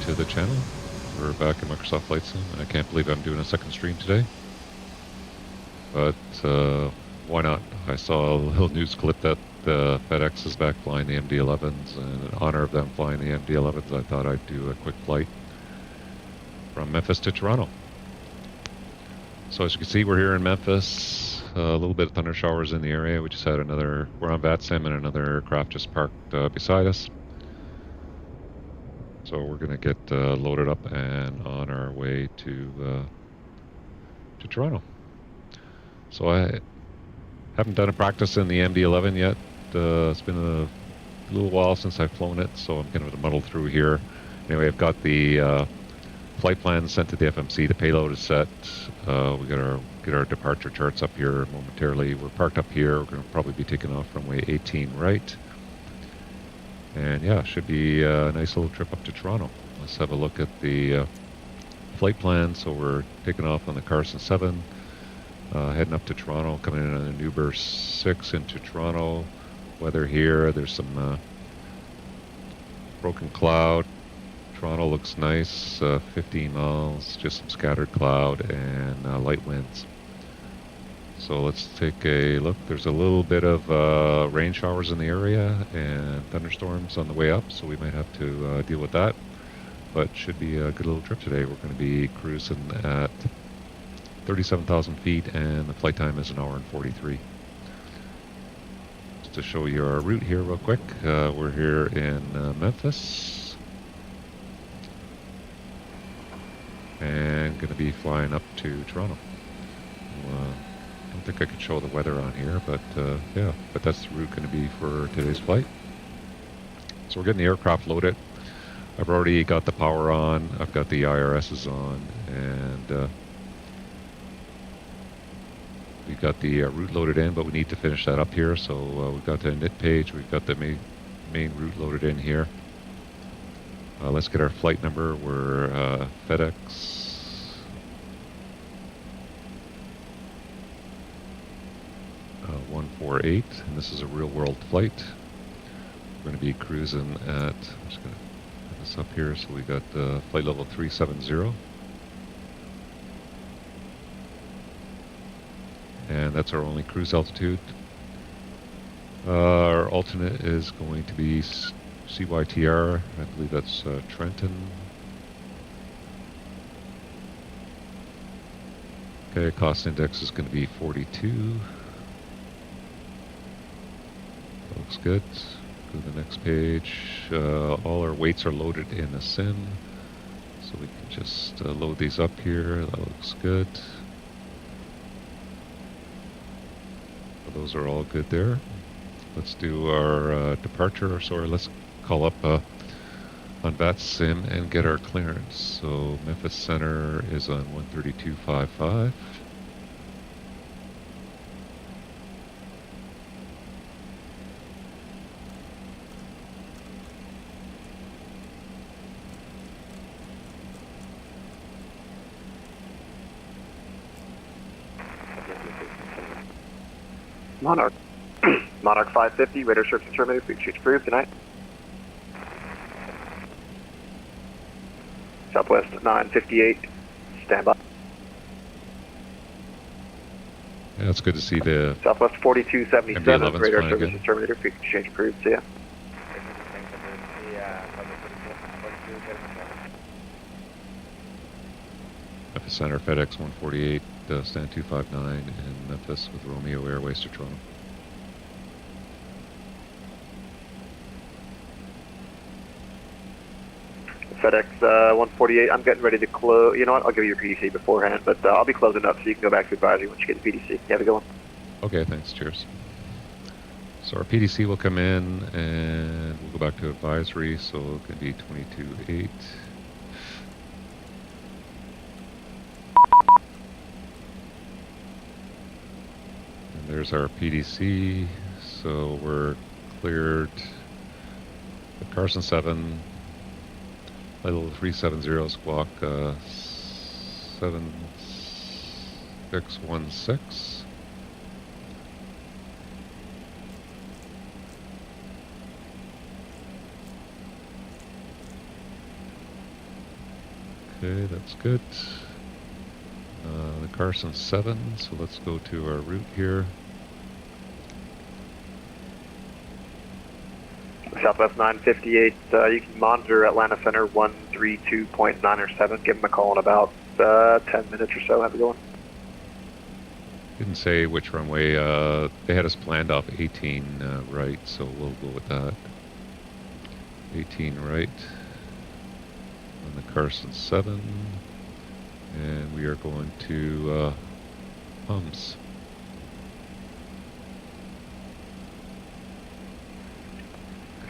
to the channel. We're back in Microsoft Flight Sim, and I can't believe I'm doing a second stream today. But why not? I saw a little news clip that FedEx is back flying the MD-11s, and in honor of them flying the MD-11s, I thought I'd do a quick flight from Memphis to Toronto. So as you can see, we're here in Memphis. A little bit of thunder showers in the area. We just had we're on VATSIM, and another aircraft just parked beside us. So we're going to get loaded up and on our way to Toronto. So I haven't done a practice in the MD-11 yet. It's been a little while since I've flown it, so I'm going to muddle through here. Anyway, I've got the flight plan sent to the FMC. The payload is set. We get our departure charts up here momentarily. We're parked up here. We're going to probably be taking off runway 18 right. And yeah, should be a nice little trip up to Toronto. Let's have a look at the flight plan. So we're taking off on the Carson 7, heading up to Toronto, coming in on an Uber 6 into Toronto. Weather here, there's some broken cloud. Toronto looks nice, 15 miles, just some scattered cloud and light winds. So let's take a look. There's a little bit of rain showers in the area and thunderstorms on the way up, so we might have to deal with that. But should be a good little trip today. We're going to be cruising at 37,000 feet, and the flight time is 1 hour and 43. Just to show you our route here real quick, we're here in Memphis. And going to be flying up to Toronto. I don't think I could show the weather on here, but yeah, but that's the route going to be for today's flight. So we're getting the aircraft loaded. I've already got the power on. I've got the IRSs on, and we've got the route loaded in, but we need to finish that up here. So we've got the init page. We've got the main route loaded in here. Let's get our flight number. We're FedEx 148, and this is a real-world flight. We're going to be cruising at, I'm just going to put this up here, so we got flight level 370. And that's our only cruise altitude. Our alternate is going to be CYTR, I believe that's Trenton. Okay, cost index is going to be 42. Looks good. Go to the next page. All our weights are loaded in a sim, so we can just load these up here. That looks good. Those are all good there. Let's do our departure. Sorry, let's call up on VATSIM and get our clearance. So Memphis Center is on 132.55. Monarch 550, radar service terminated, frequency approved tonight. Southwest 958, stand by. Yeah, it's good to see the Southwest 4277, MD-11s radar flying service again. terminated, frequency change approved, see ya. Memphis Center, FedEx 148, stand 259 in Memphis with Romeo Airways to Toronto. FedEx 148, I'm getting ready to close. You know what, I'll give you your PDC beforehand, but I'll be closing up so you can go back to advisory once you get the PDC. You have a good one. Okay, thanks, cheers. So our PDC will come in and we'll go back to advisory, so it could be 22.8. And there's our PDC, so we're cleared the Carson 7, flight level 370, squawk 7616. Okay, that's good. The Carson 7, so let's go to our route here. Southwest 958, you can monitor Atlanta Center 132.9 or 7. Give them a call in about 10 minutes or so. Have it going. Didn't say which runway. They had us planned off 18 right, so we'll go with that. 18 right on the Carson 7. And we are going to Hums.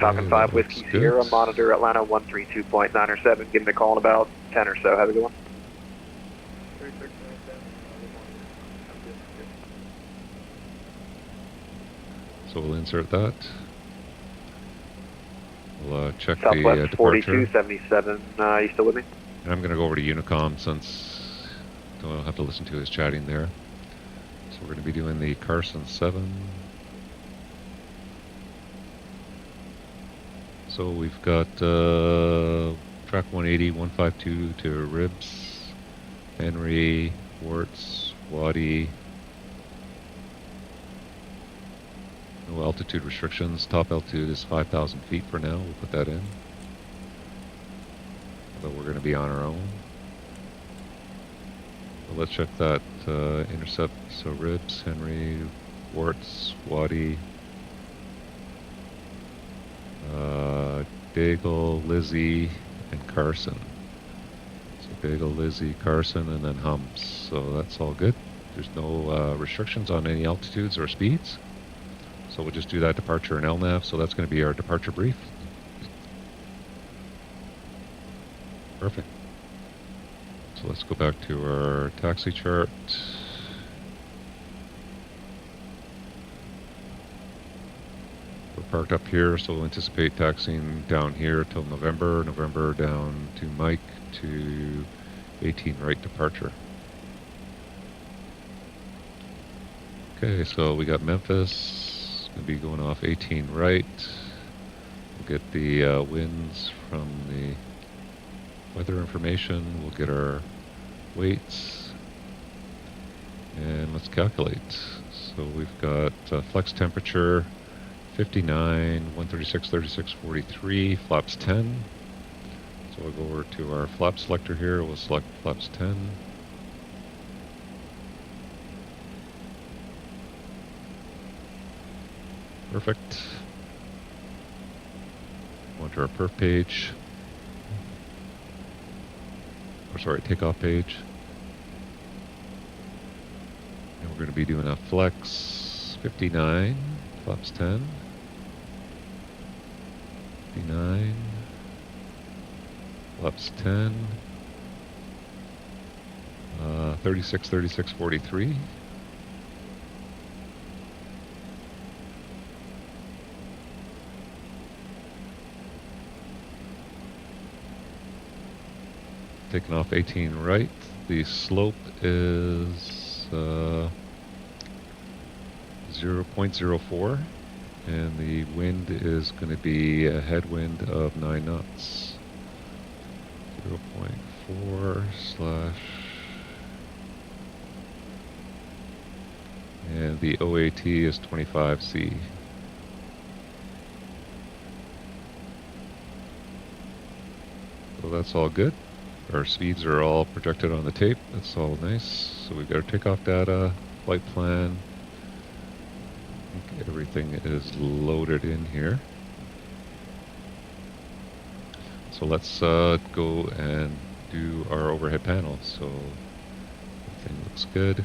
Falcon 5 Whiskey Sierra, monitor Atlanta 132.9 or 7. Give them a call in about 10 or so. Have a good one. So we'll insert that. We'll check Southwest the departure. 4277, you still with me? And I'm going to go over to Unicom since I'll have to listen to his chatting there. So we're going to be doing the Carson 7. So we've got track 180, 152 to Ribs, Henry, Warts, Wadi. No altitude restrictions. Top altitude is 5,000 feet for now. We'll put that in. Although we're going to be on our own. So let's check that intercept. So Ribs, Henry, Warts, Wadi. Daigle, Lizzie, and Carson. So Daigle, Lizzie, Carson, and then Hums. So that's all good. There's no restrictions on any altitudes or speeds. So we'll just do that departure in LNAV. So that's going to be our departure brief. Perfect. So let's go back to our taxi chart. We're parked up here, so we'll anticipate taxiing down here till November. November down to Mike to 18 right departure. Okay, so we got Memphis. Gonna be going off 18 right. We'll get the winds from the weather information. We'll get our weights. And let's calculate. So we've got flex temperature 59, 136, 36, 43, flaps 10. So we'll go over to our flap selector here. We'll select flaps 10. Perfect. Go to our perf page. Or sorry, takeoff page. And we're going to be doing a flex 59, flaps 10. 59, flaps 10, 36, 36, 43. Taking off 18 right. The slope is 0.04. And the wind is going to be a headwind of 9 knots. 0.4 slash. And the OAT is 25C. So that's all good. Our speeds are all projected on the tape. That's all nice. So we've got our takeoff data, flight plan. I think everything is loaded in here. So let's go and do our overhead panel. So everything looks good.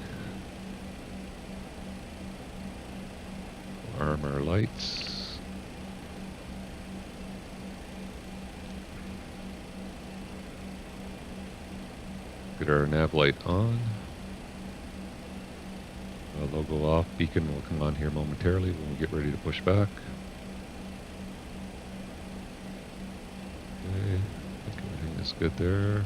Arm our lights. Get our nav light on. Logo off, beacon will come on here momentarily when we get ready to push back. Okay, I think everything is good there.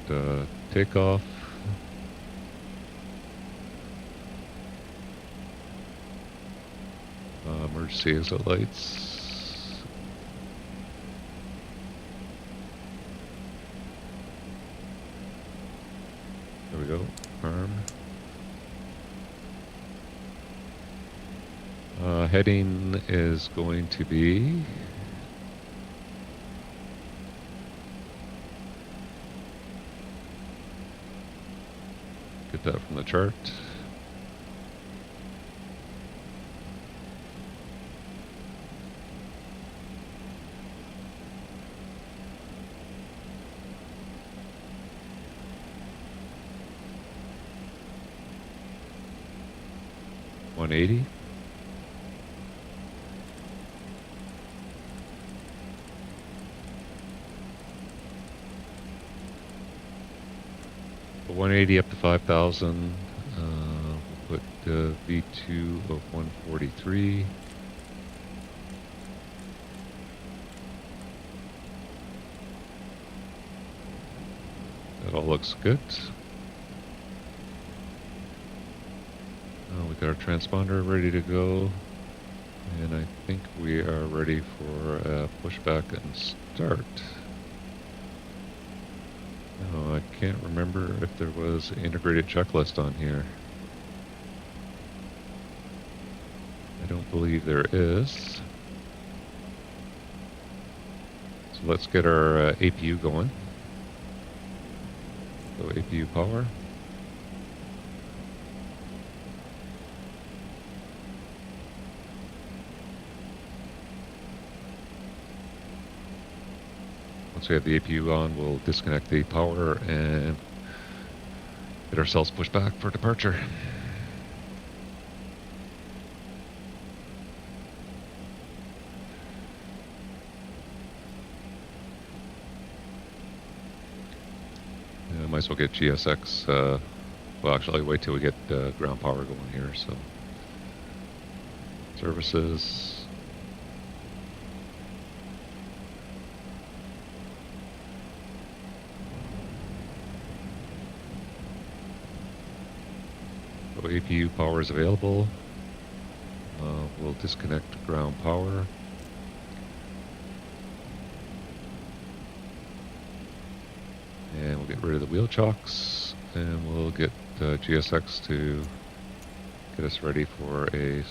But takeoff. CYYZ lights. There we go. Arm. Heading is going to be get that from the chart. $180. So 180 up to 5,000. We'll put V2 of 143. That all looks good. We got our transponder ready to go, and I think we are ready for a pushback and start. No, I can't remember if there was an integrated checklist on here. I don't believe there is. So let's get our APU going. So APU power. Once we have the APU on, we'll disconnect the power and get ourselves pushed back for departure. Might as well get GSX. Well, actually, wait till we get ground power going here. So, services. So APU power is available. We'll disconnect ground power. And we'll get rid of the wheel chocks, and we'll get GSX to get us ready for a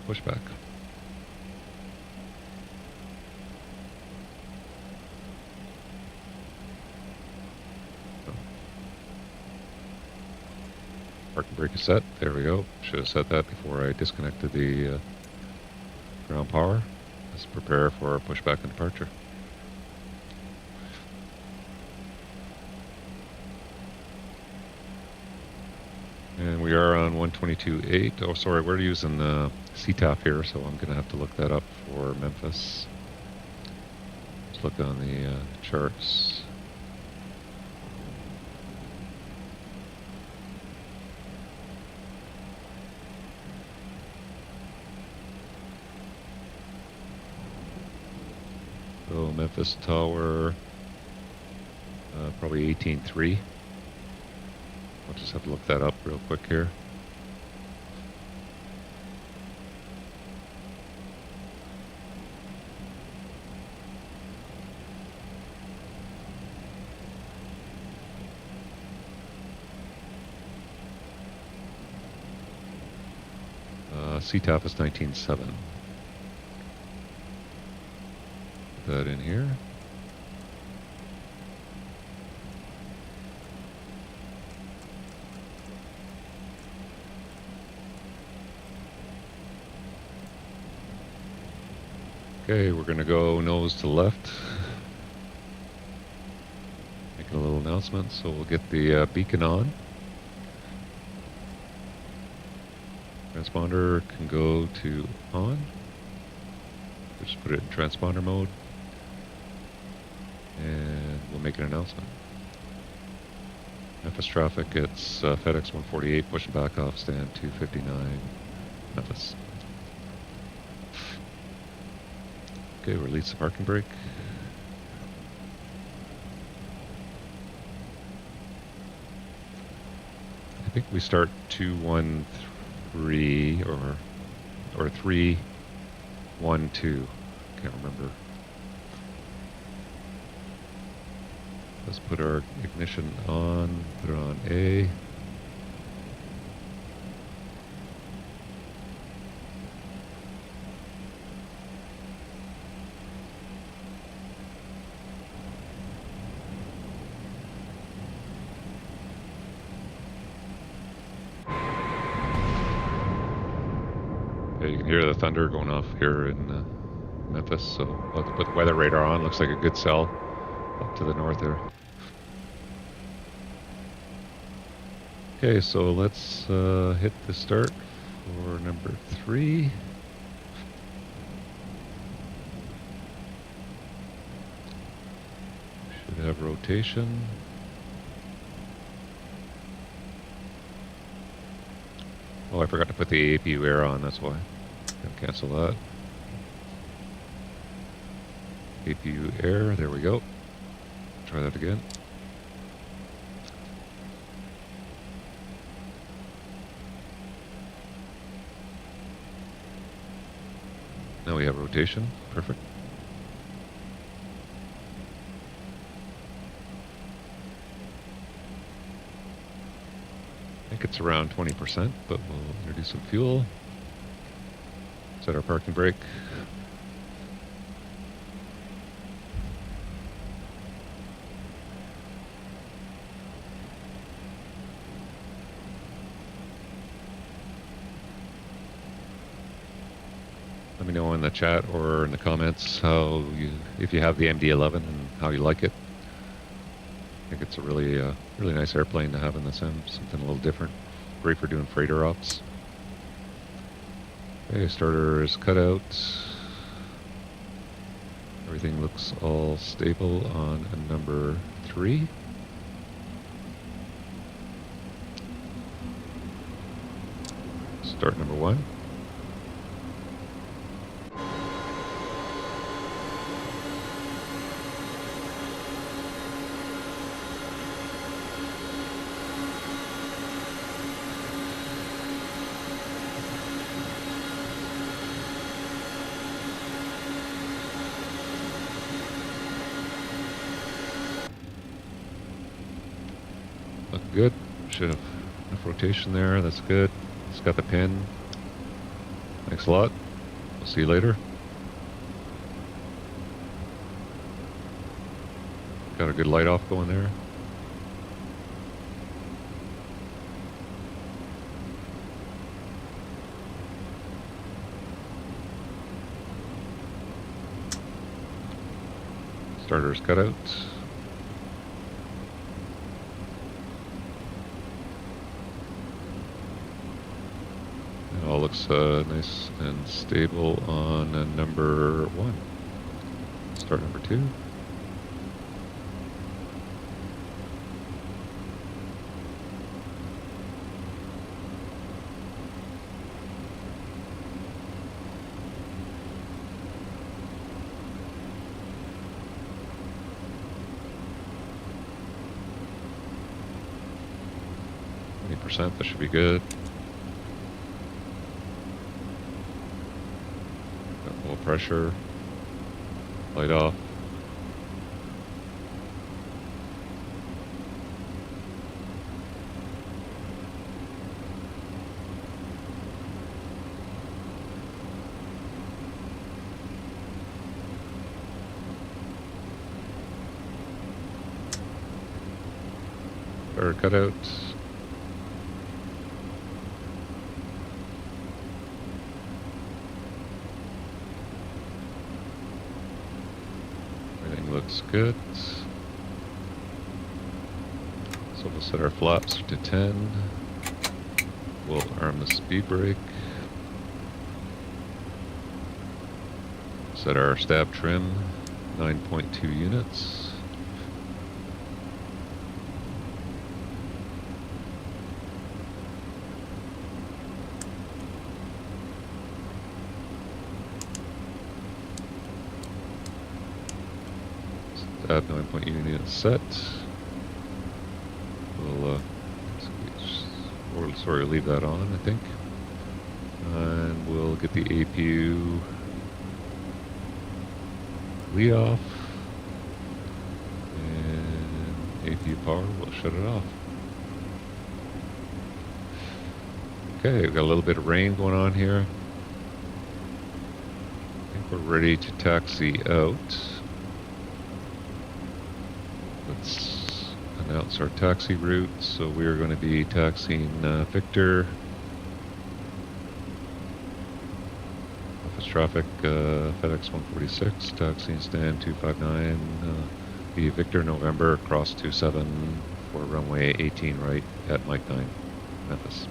pushback. Parking brake is set. There we go. Should have set that before I disconnected the ground power. Let's prepare for our pushback and departure. And we are on 122.8. Oh, sorry, we're using CTAF here, so I'm going to have to look that up for Memphis. Let's look on the charts. So Memphis Tower, probably 18.3. I'll just have to look that up real quick here. CTAF is 19.7. Put that in here. Okay, we're going to go nose to left. Making a little announcement, so we'll get the beacon on. Transponder can go to on. We'll just put it in transponder mode. And we'll make an announcement. Memphis traffic, it's FedEx 148 pushing back off stand 259 Memphis. Okay, release the parking brake. I think we start 213 or 3 1, 2. Can't remember. Let's put our ignition on, put it on A. Yeah, you can hear the thunder going off here in Memphis, so I'll have to put the weather radar on. Looks like a good cell up to the north there. Okay, so let's hit the start for number 3. Should have rotation. Oh, I forgot to put the APU air on, that's why. Gonna cancel that. APU air, there we go. Try that again. Now we have rotation, perfect. I think it's around 20%, but we'll introduce some fuel. Set our parking brake. Let me know in the chat or in the comments if you have the MD-11 and how you like it. I think it's a really nice airplane to have in the sim. Something a little different. Great for doing freighter ops. Okay, starter is cut out. Everything looks all stable on number 3. Start number 1. Look good. Should have enough rotation there. That's good. It's got the pin. Thanks a lot. We'll see you later. Got a good light off going there. Starter's cut out. It all looks nice and stable on number 1. Start number 2. That should be good. Got low pressure. Light off. Starter cut out. Looks good. So we'll set our flaps to 10. We'll arm the speed brake. Set our stab trim, 9.2 units. Stab 9.2 units set. We'll leave that on, I think. And we'll get the APU lead off. And APU power will shut it off. Okay, we've got a little bit of rain going on here. I think we're ready to taxi out. Let's announce our taxi route. So we are going to be taxiing Victor. Office traffic, FedEx 146, taxiing stand 259, be Victor November, cross 27 for runway 18 right at Mike 9, Memphis.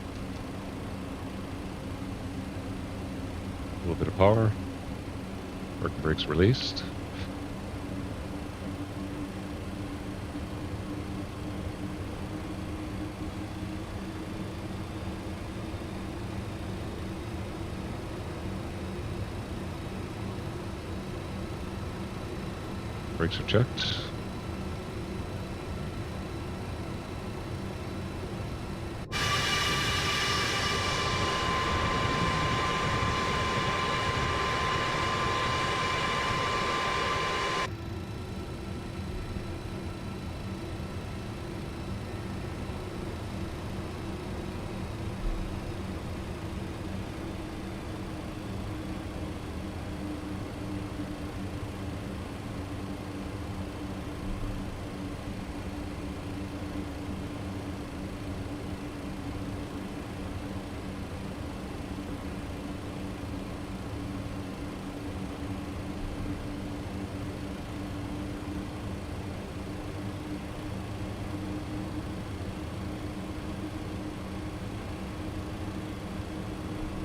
A little bit of power. Working brakes released. Brakes are checked.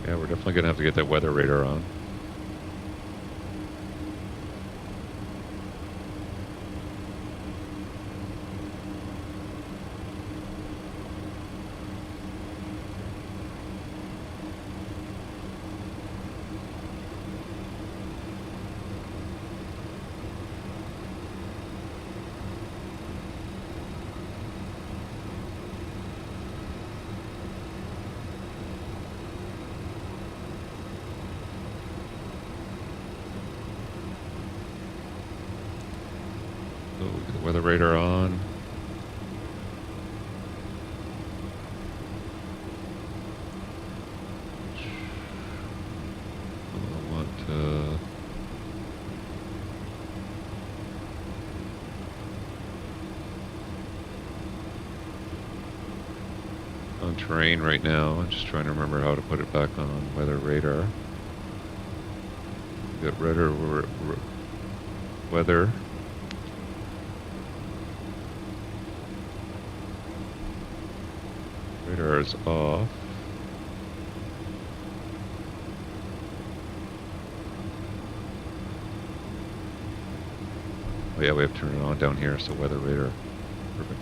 Yeah, we're definitely gonna have to get that weather radar on. So we get the weather radar on. I want on terrain right now. I'm just trying to remember how to put it back on weather radar. We got weather. Radar is off. Oh yeah, we have to turn it on down here, so weather radar. Perfect.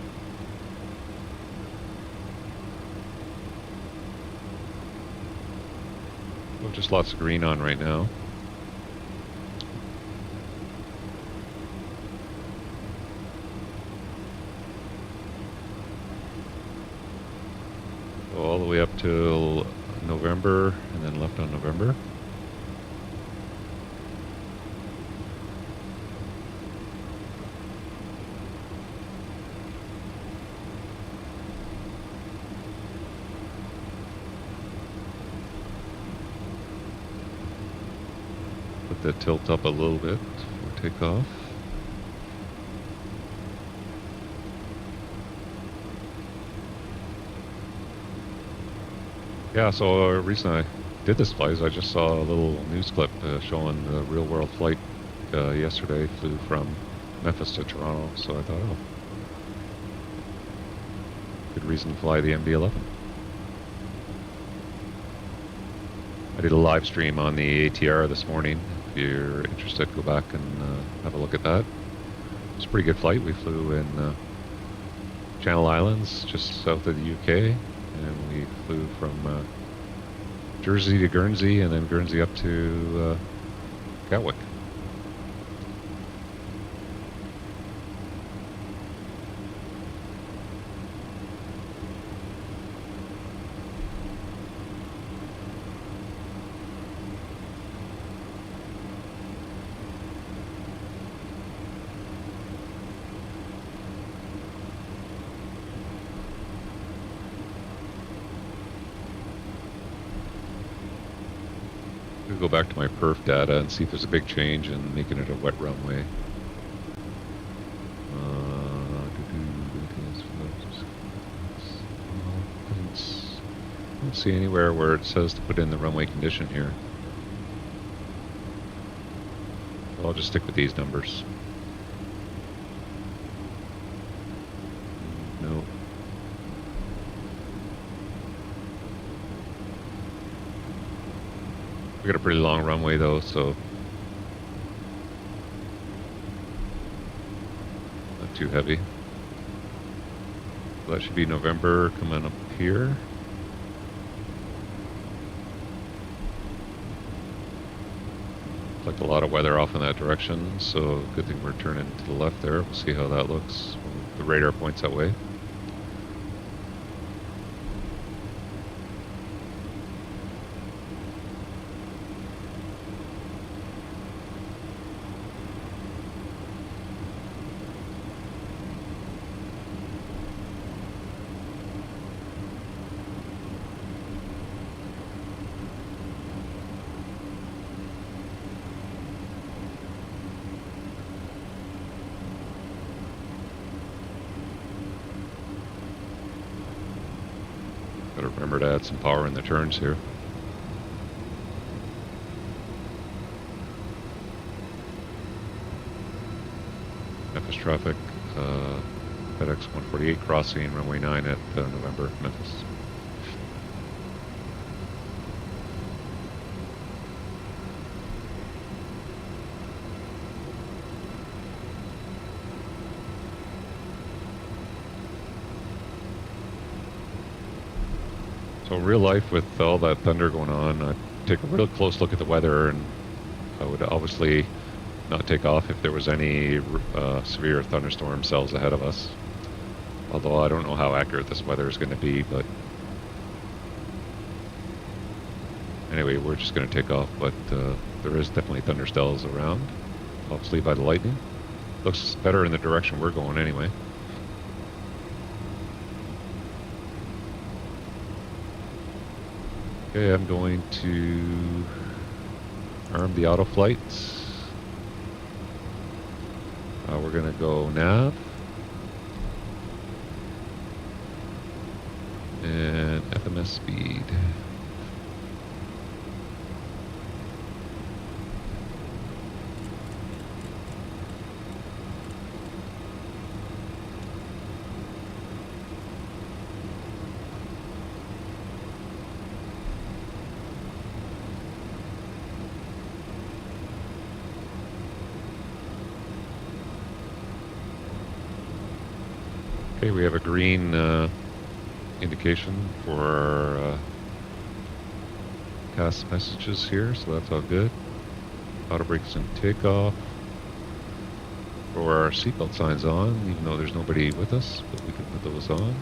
Oh, just lots of green on right now. All the way up till November, and then left on November. Put the tilt up a little bit for takeoff. Yeah, so the reason I did this flight is I just saw a little news clip showing the real world flight yesterday. Flew from Memphis to Toronto, so I thought, oh, good reason to fly the MD-11. I did a live stream on the ATR this morning. If you're interested, go back and have a look at that. It's a pretty good flight. We flew in Channel Islands, just south of the UK. And we flew from Jersey to Guernsey, and then Guernsey up to Gatwick. go back to my perf data and see if there's a big change in making it a wet runway. I don't see anywhere where it says to put in the runway condition here. So I'll just stick with these numbers. No. We got a pretty long runway though, so not too heavy. So that should be November coming up here. Like a lot of weather off in that direction, so good thing we're turning to the left there. We'll see how that looks when the radar points that way. Gotta remember to add some power in the turns here. Memphis traffic, FedEx 148 crossing runway 9 at November, Memphis. So real life, with all that thunder going on, I take a real close look at the weather, and I would obviously not take off if there was any severe thunderstorm cells ahead of us. Although I don't know how accurate this weather is going to be, but anyway, we're just going to take off. But there is definitely thunder cells around, obviously by the lightning. Looks better in the direction we're going anyway. Okay, I'm going to arm the auto flights. We're going to go nav and FMS speed. Okay, we have a green indication for our CAS messages here, so that's all good. Auto brakes and takeoff. For our seatbelt signs on, even though there's nobody with us, but we can put those on.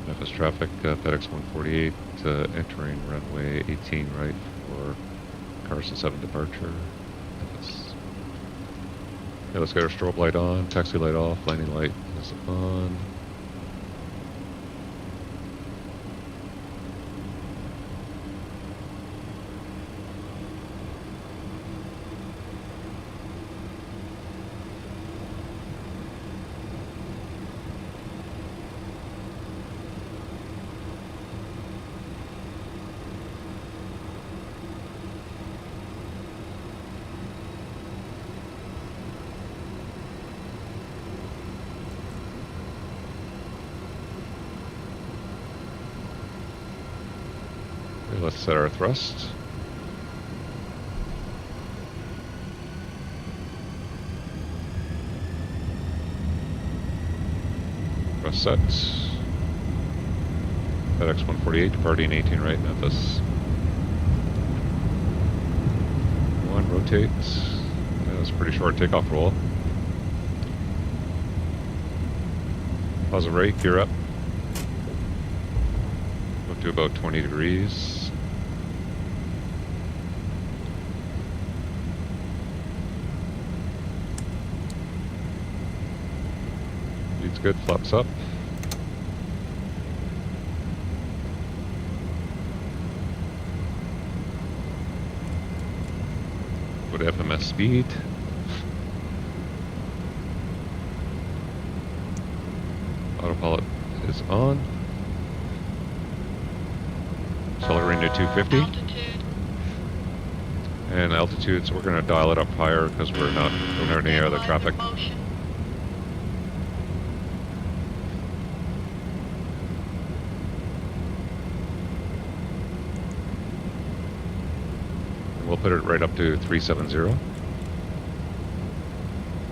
Memphis traffic, FedEx 148 entering runway 18 right for Carson 7 departure. Memphis. Okay, let's get our strobe light on, taxi light off, landing light is on. Okay, let's set our thrust. Thrust set. FedEx 148 departing 18 right, Memphis. 1 rotate. Yeah, that's a pretty short takeoff roll. Pause rate, gear up. Up to about 20 degrees. Speed's good, flaps up. Go to FMS speed. Autopilot is on. Accelerating to 250. Altitude. And altitude, so we're going to dial it up higher because don't have any other traffic. Motion. We'll put it right up to 370.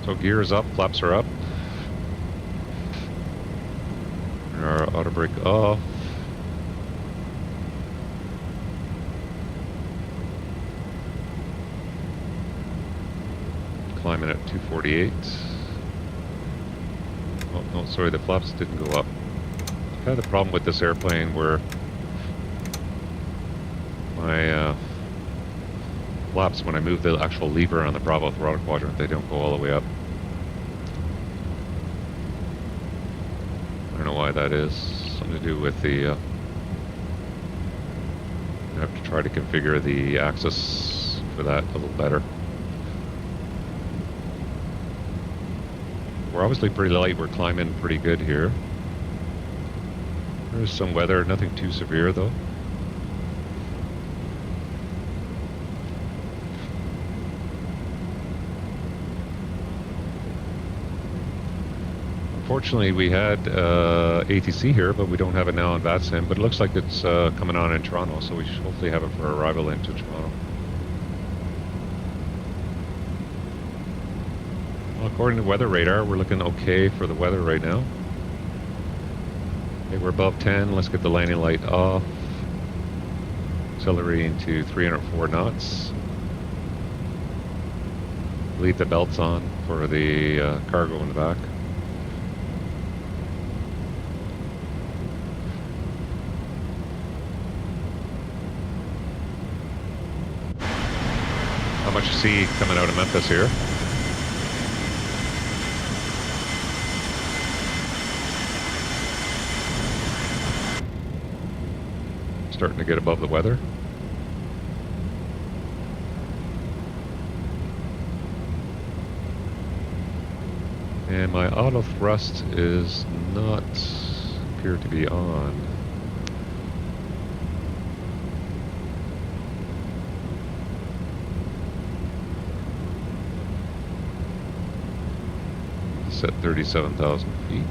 So gear is up, flaps are up. And our auto brake off. Climbing at 248. Oh, no, sorry, the flaps didn't go up. I had a problem with this airplane where my flaps, when I move the actual lever on the Bravo throttle quadrant, they don't go all the way up. I don't know why that is. Something to do with the... I have to try to configure the axis for that a little better. We're obviously pretty light. We're climbing pretty good here. There's some weather, nothing too severe though. Unfortunately, we had ATC here, but we don't have it now on VATSIM. But it looks like it's coming on in Toronto, so we should hopefully have it for arrival into Toronto. Well, according to weather radar, we're looking okay for the weather right now. Okay, we're above 10. Let's get the landing light off. Accelerating to 304 knots. Leave the belts on for the cargo in the back. How much you see coming out of Memphis here? Starting to get above the weather. And my auto thrust is not appear to be on. Set 37,000 feet.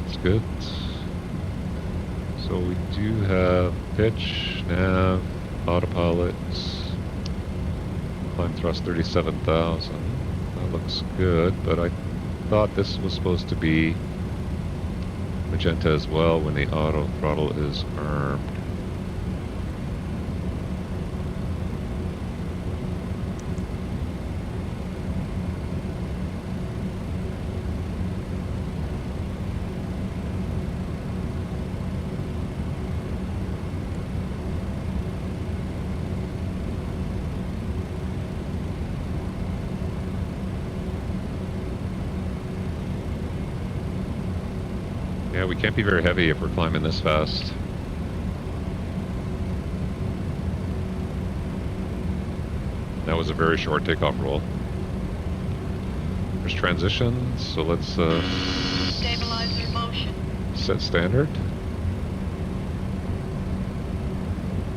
That's good. So we do have pitch, nav, autopilot, climb thrust 37,000. That looks good, but I thought this was supposed to be magenta as well when the auto throttle is armed. Yeah, we can't be very heavy if we're climbing this fast. That was a very short takeoff roll. There's transitions, so let's Stabilizer motion. set standard.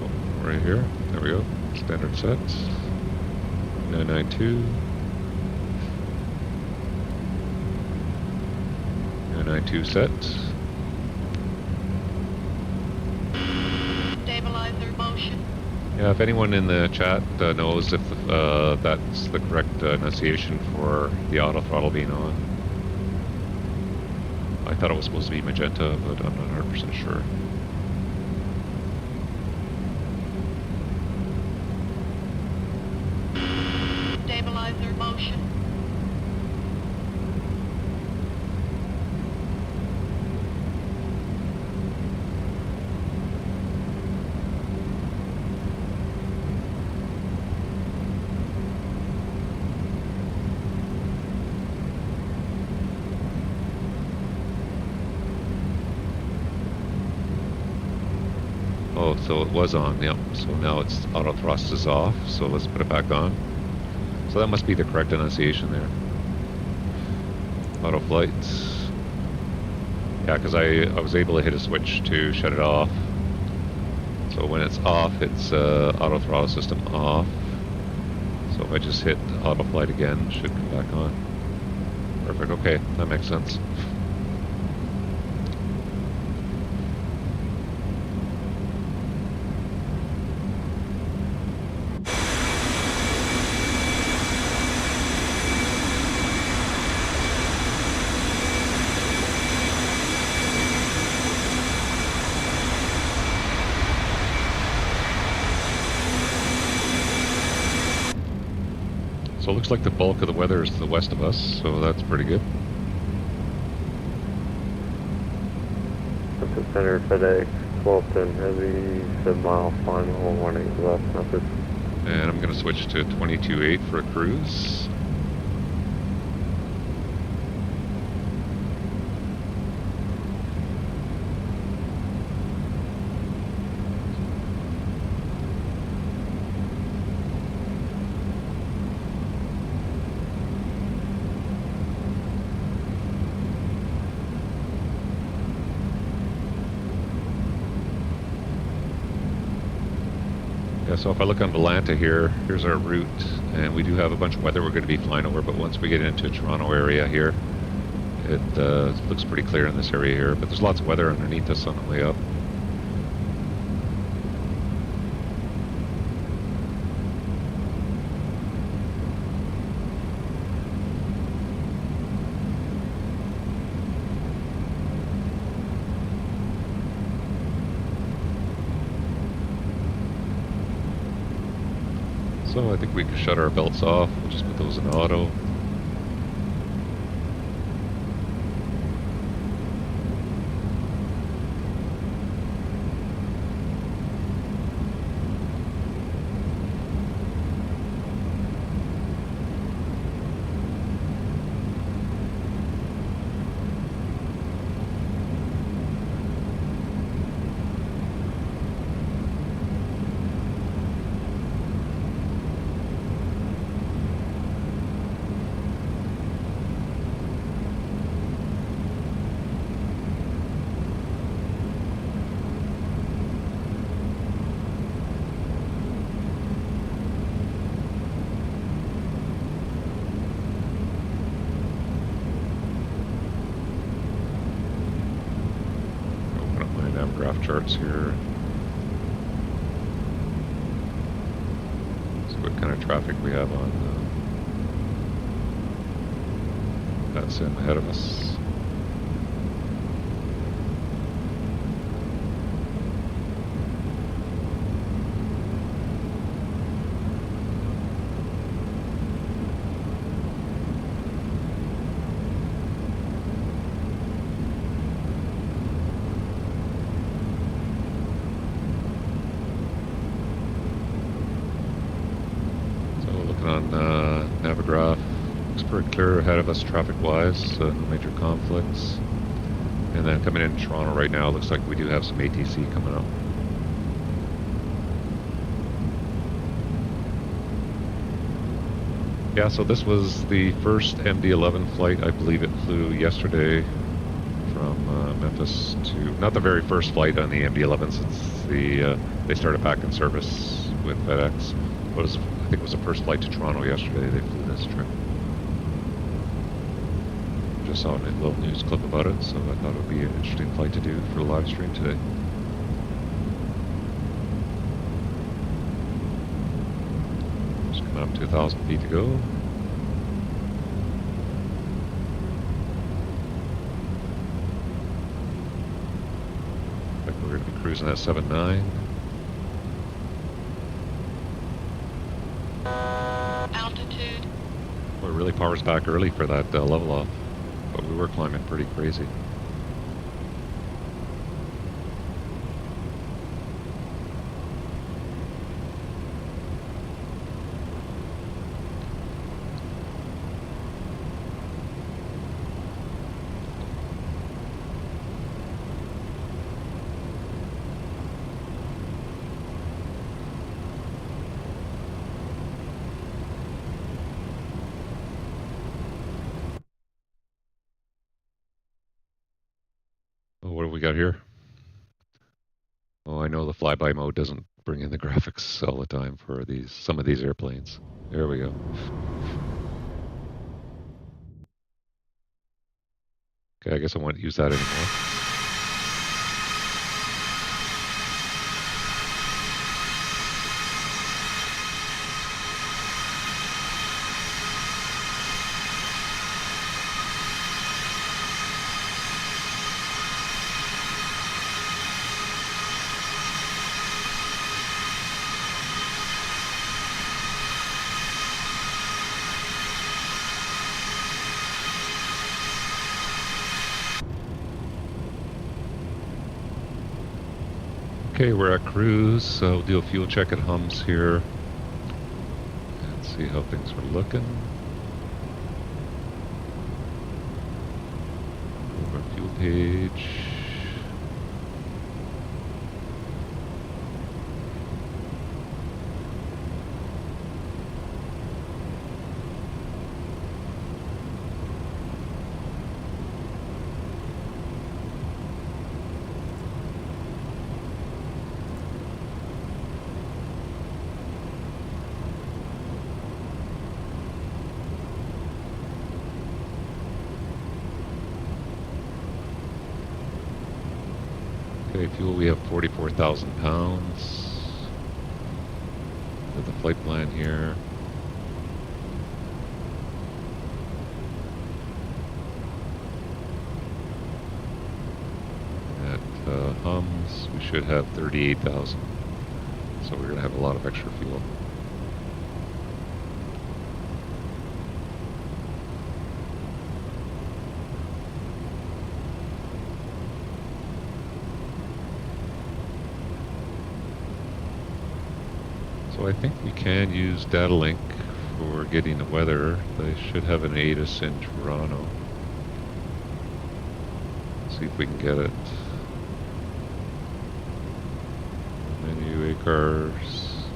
Oh, right here. There we go. Standard set. 992. 992 set. Stabilizer motion. Yeah, if anyone in the chat knows if that's the correct enunciation for the auto throttle being on. I thought it was supposed to be magenta, but I'm not 100% sure. Stabilizer motion. Oh, so it was on, yep. So now it's auto thrust is off, so let's put it back on. So that must be the correct enunciation there. Auto flight. Yeah, because I was able to hit a switch to shut it off. So when it's off, it's auto throttle system off. So if I just hit auto flight again, it should come back on. Perfect, okay, that makes sense. So it looks like the bulk of the weather is to the west of us, so that's pretty good. Center FedEx 1210 heavy, 7 mile final warning left message. And I'm going to switch to 22.8 for a cruise. Yeah, so if I look on Volanta here, here's our route, and we do have a bunch of weather we're going to be flying over, but once we get into Toronto area here, it looks pretty clear in this area here, but there's lots of weather underneath us on the way up. So I think we can shut our belts off. We'll just put those in auto. Graph charts here. See what kind of traffic we have on VATSIM ahead of us. On Navigraph, looks pretty clear ahead of us traffic-wise, no major conflicts. And then coming into Toronto right now, looks like we do have some ATC coming up. Yeah, so this was the first MD-11 flight. I believe it flew yesterday from Memphis to, not the very first flight on the MD-11 since they started back in service with FedEx. I think it was the first flight to Toronto yesterday. They flew this trip. Just saw a little news clip about it, so I thought it would be an interesting flight to do for the live stream today. Just coming up to 1,000 feet to go. . cruising at 7.9. Altitude. Well, it really powers back early for that level off, but we were climbing pretty crazy. Oh, what do we got here? Oh, I know the flyby mode doesn't bring in the graphics all the time for some of these airplanes. There we go. Okay, I guess I won't use that anymore. Okay, we're at cruise, so we'll do a fuel check at Hums here and see how things are looking. Over fuel page. Okay, fuel, we have 44,000 pounds. With the flight plan here. At Hums, we should have 38,000. So we're going to have a lot of extra fuel. So I think we can use DataLink for getting the weather. They should have an ATIS in Toronto. See if we can get it. Menu ACARS.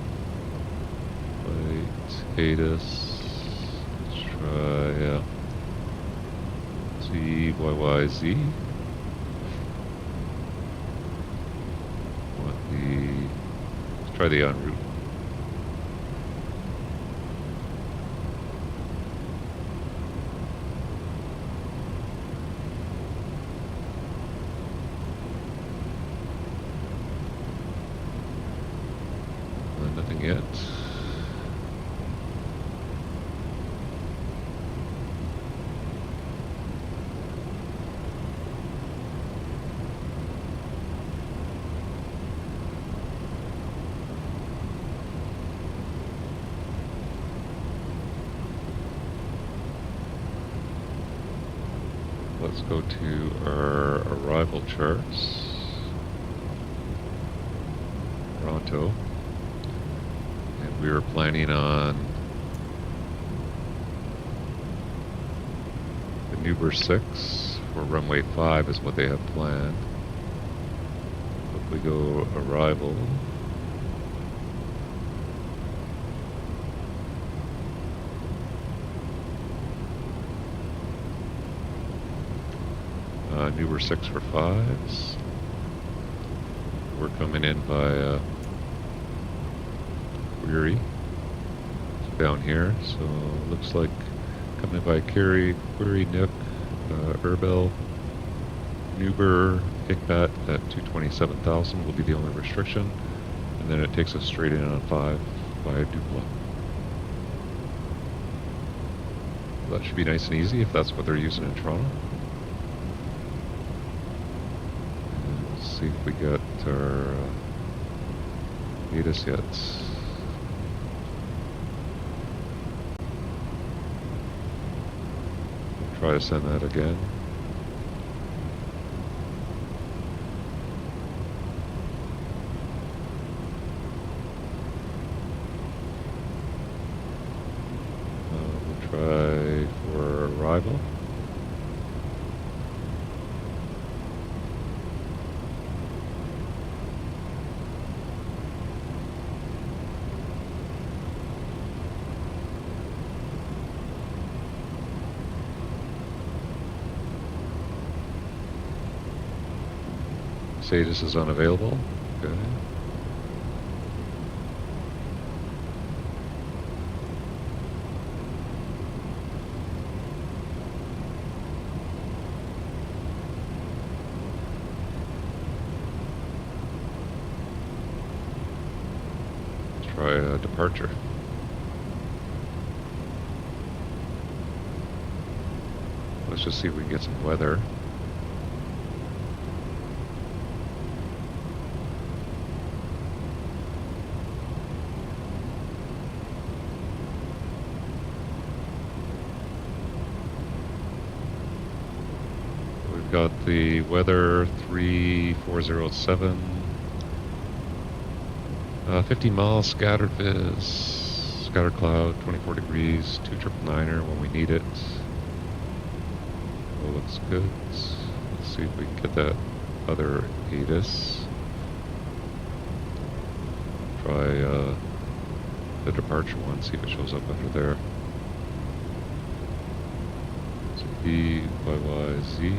Flight ATIS. Let's try CYYZ. Let's try the en route. Nothing yet. Let's go to our arrival charts. Toronto. And we were planning on the Nuber 6 for runway 5 is what they have planned. If we go arrival. Nuber 6 for 5s. We're coming in by Query. It's down here, so it looks like coming in by Query, Nuke, Erbil, Nuber, ICBAT at 227,000 will be the only restriction, and then it takes us straight in on 5 via Dupla. That should be nice and easy if that's what they're using in Toronto. see if we get our ATIS yet. Try to send that again. We'll try for arrival. Say this is unavailable. Okay. Try a departure. Let's just see if we can get some weather. Got the weather 3407, 50 miles scattered scattered cloud, 24 degrees, 2999er when we need it. Well, looks good. Let's see if we can get that other ATIS. Try the departure one, see if it shows up under there. CYYZ.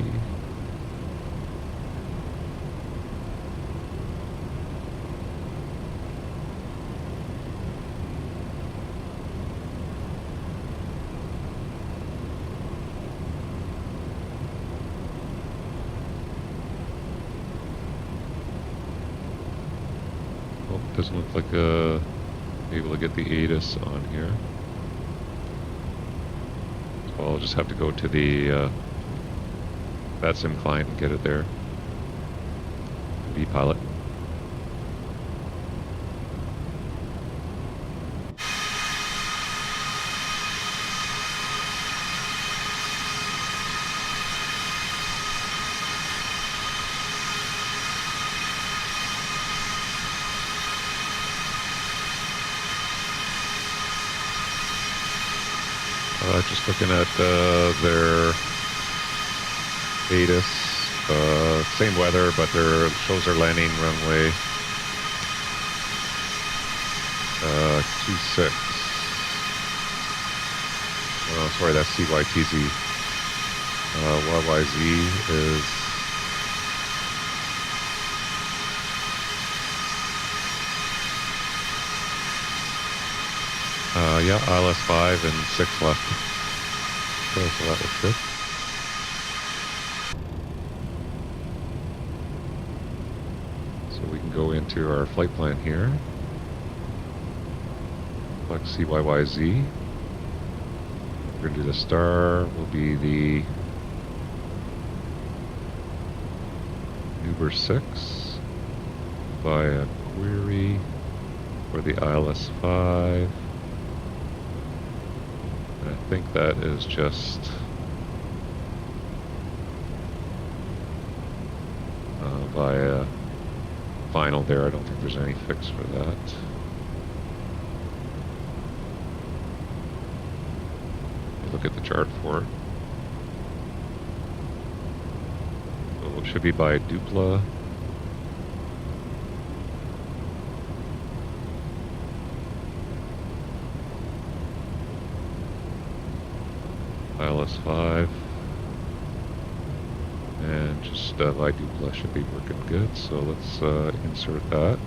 Oh, doesn't look like able to get the ATIS on here. So I'll just have to go to the VATSIM client and get it there. V-pilot. Just looking at their ATIS, same weather, but their shows their landing runway 26. Oh, sorry, that's CYTZ. YYZ is yeah, ILS 5 and 6 left. Okay, so that looks good. So we can go into our flight plan here. Select CYYZ. We're going to do the star, will be the Uber 6 via query for the ILS 5. I think that is just via final there. I don't think there's any fix for that. Look at the chart for it. So it should be by Dupla. ILS 5 and just by Dupla should be working good, so let's insert that.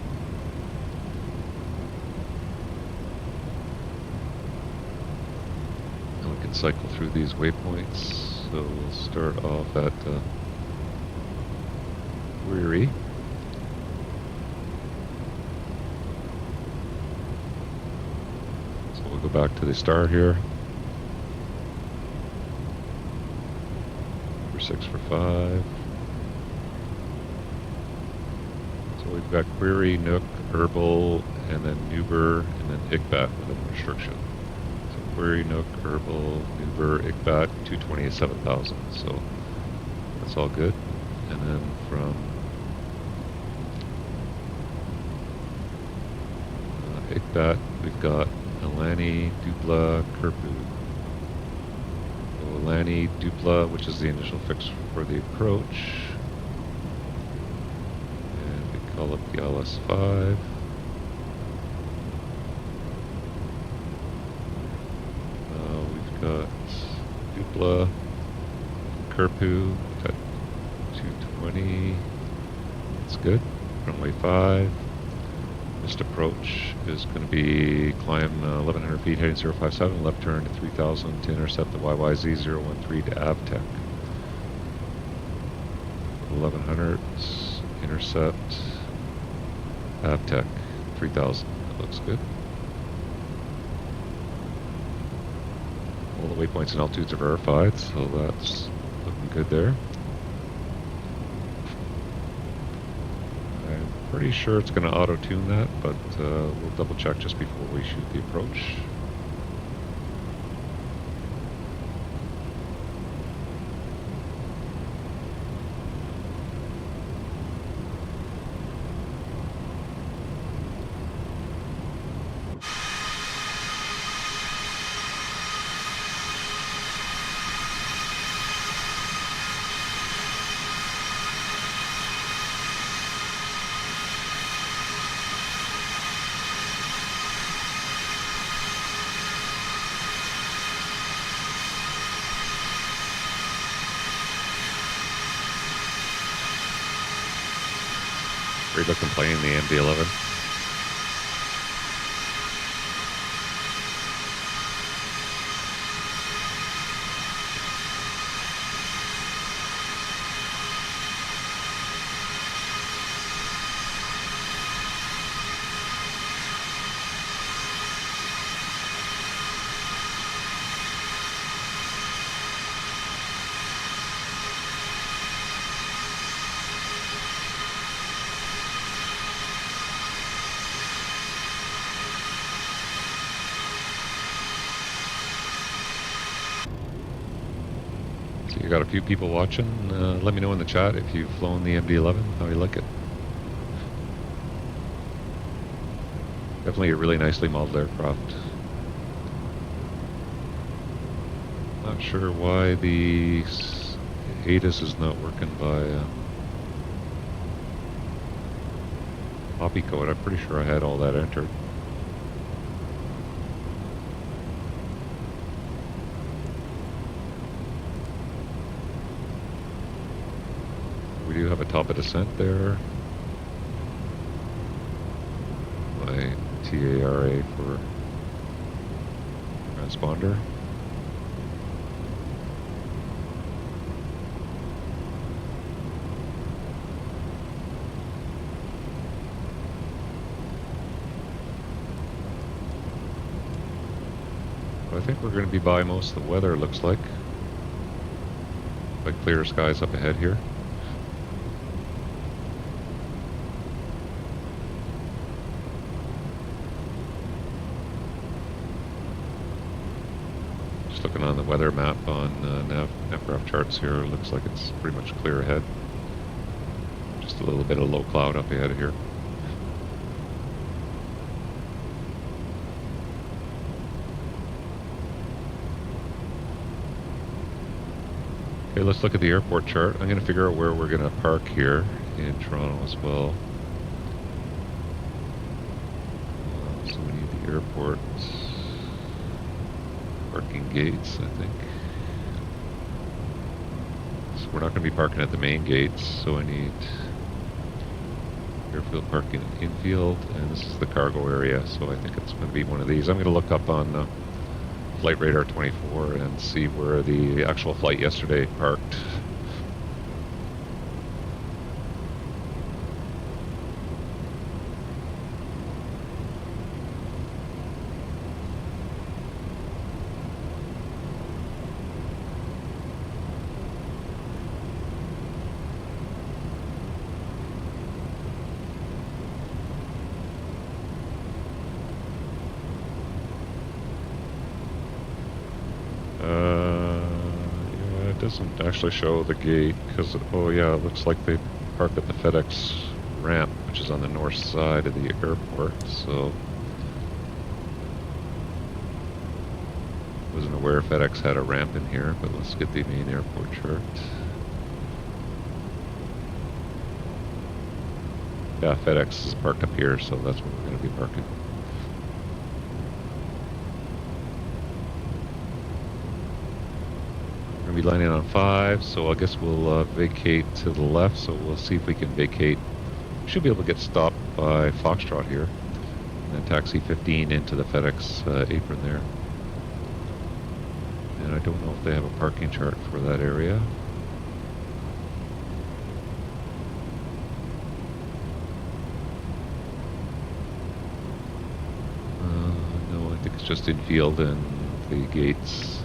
And we can cycle through these waypoints, so we'll start off at Weary. So we'll go back to the star here. 6 for 5. So we've got Query, Nook, Herbal, and then Nuber, and then ICBAT with a restriction. So Query, Nook, Herbal, Nuber, ICBAT, 220 is 7,000. So that's all good. And then from ICBAT, we've got Alani, Dupla, Kerpu. So Alani, Dupla, which is the initial fix for the approach. And we call up the LS5. We've got Dupla, Kerpu at 220. That's good. Runway 5. Missed approach is going to be climb 1,100 feet heading 057, left turn to 3,000 to intercept the YYZ 013 to Avtech. 1,100, intercept Avtech 3,000. That looks good. All the waypoints and altitudes are verified, so that's looking good there. Pretty sure it's going to auto-tune that, but we'll double check just before we shoot the approach. Great looking plane, the MD-11. You got a few people watching. Let me know in the chat if you've flown the MD-11, how you like it. Definitely a really nicely modeled aircraft. Not sure why the ATIS is not working by copy code. I'm pretty sure I had all that entered. We do have a top of descent there. My TARA for transponder. I think we're going to be by most of the weather, looks like. Quite clear skies up ahead here. Looking on the weather map on NavGraph charts here, looks like it's pretty much clear ahead. Just a little bit of low cloud up ahead here. Okay, let's look at the airport chart. I'm going to figure out where we're going to park here in Toronto as well. So we need the airport parking gates, I think. So we're not going to be parking at the main gates, so I need airfield parking infield, and this is the cargo area, so I think it's going to be one of these. I'm going to look up on Flight Radar 24 and see where the actual flight yesterday parked. doesn't actually show the gate because, oh yeah, it looks like they parked at the FedEx ramp, which is on the north side of the airport, so wasn't aware FedEx had a ramp in here, but let's get the main airport chart. Yeah, FedEx is parked up here, so that's where we're going to be parking. We're going to be landing on 5, so I guess we'll vacate to the left, so we'll see if we can vacate. We should be able to get stopped by Foxtrot here, and then taxi 15 into the FedEx apron there. And I don't know if they have a parking chart for that area. No, I think it's just infield and the gates.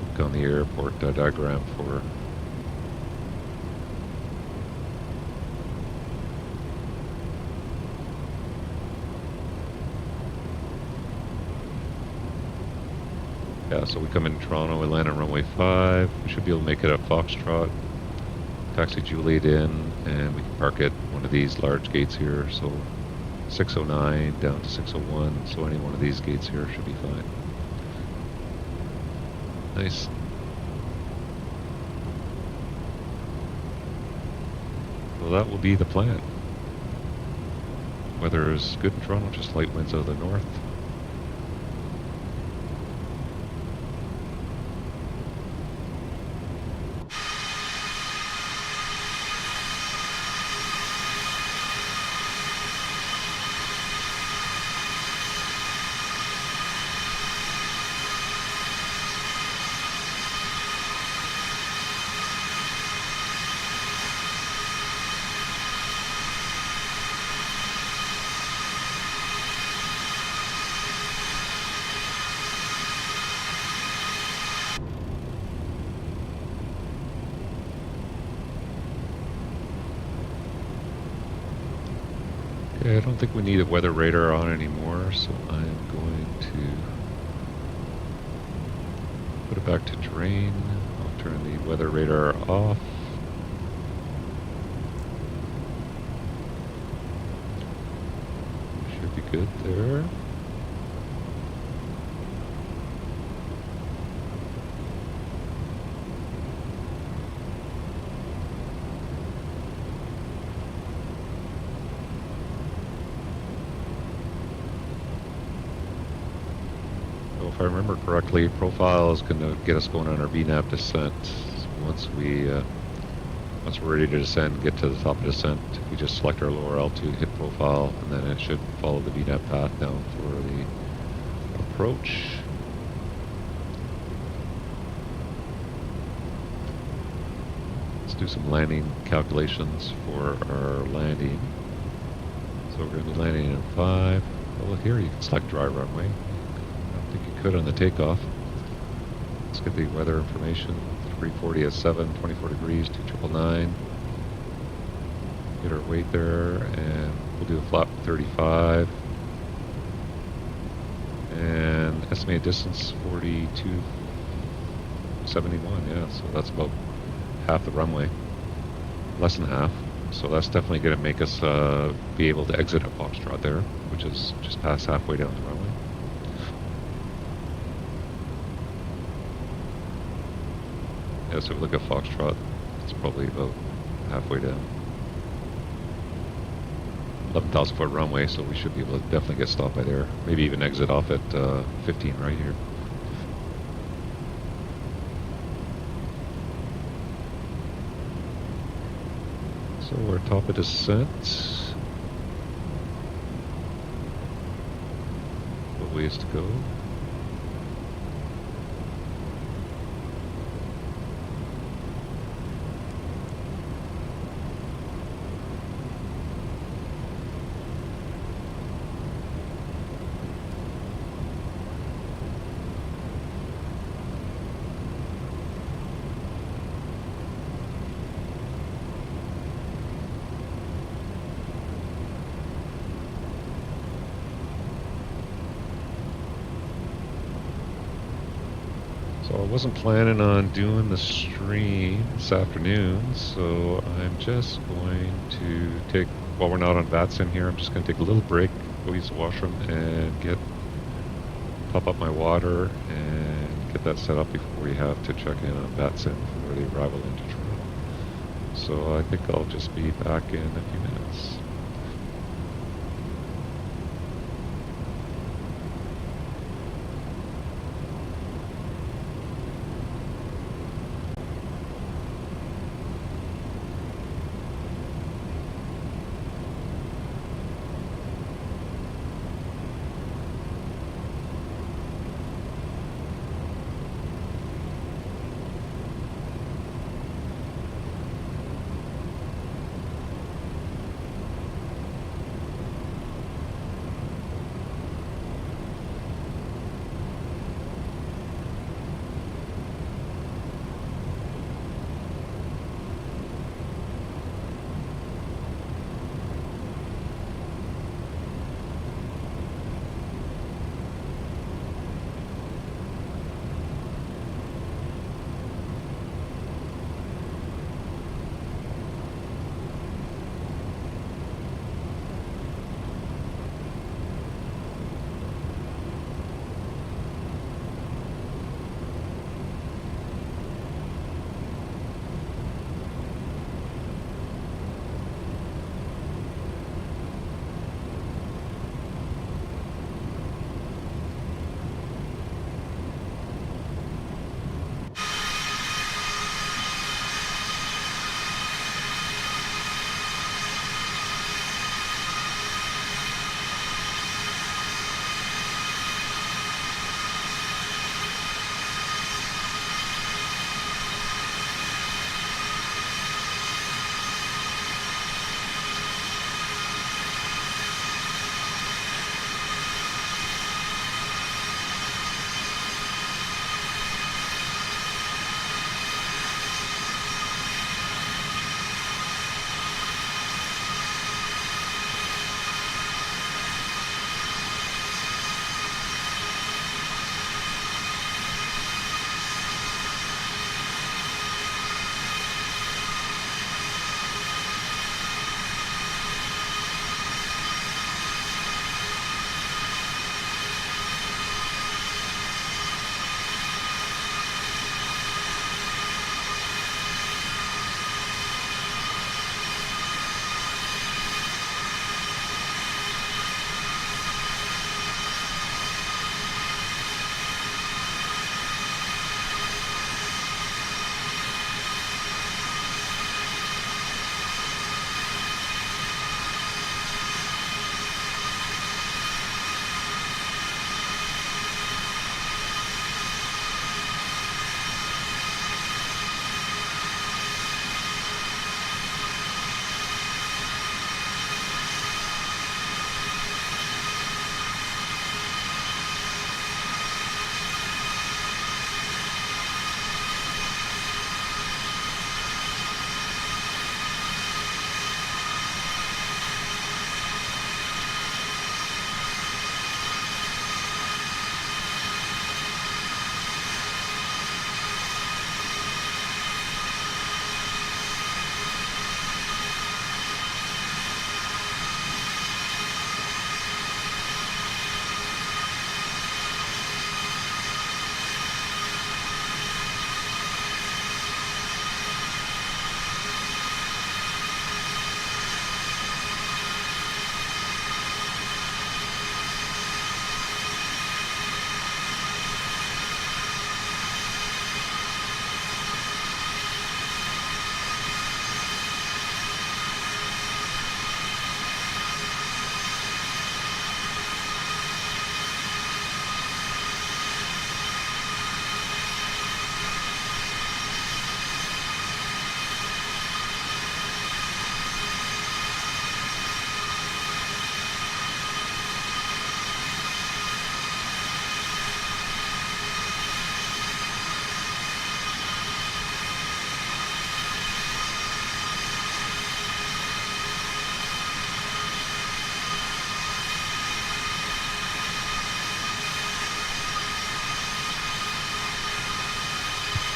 Look on the airport diagram for yeah, so we come in Toronto, we land on runway 5. We should be able to make it at Foxtrot. Taxi Juliet in, and we can park at one of these large gates here. So 609 down to 601. So any one of these gates here should be fine. Nice. Well, that will be the plan. Weather is good in Toronto, just light winds out of the north. Okay, I don't think we need a weather radar on anymore, so I'm going to put it back to terrain. I'll turn the weather radar off. Should be good there. If I remember correctly, profile is going to get us going on our VNAV descent. Once we're ready to descend, get to the top of descent, we just select our lower altitude, hit profile, and then it should follow the VNAV path down for the approach. Let's do some landing calculations for our landing. So we're going to be landing in 5. Well, here you can select dry runway. I think you could on the takeoff. Let's get the weather information. 340 at 7, 24 degrees, 2999. Get our weight there, and we'll do a flap 35. And estimated distance 4271, yeah, so that's about half the runway. Less than half. So that's definitely going to make us be able to exit at Foxtrot there, which is just past halfway down the runway. Yeah, so if we look at Foxtrot, it's probably about halfway down. 11,000 foot runway, so we should be able to definitely get stopped by there. Maybe even exit off at 15 right here. So we're top of descent. A ways to go. So I wasn't planning on doing the stream this afternoon, so I'm just going to take, while we're not on VATSIM here, I'm just going to take a little break, go use the washroom, and pop up my water and get that set up before we have to check in on VATSIM for the arrival into Toronto. So I think I'll just be back in a few minutes.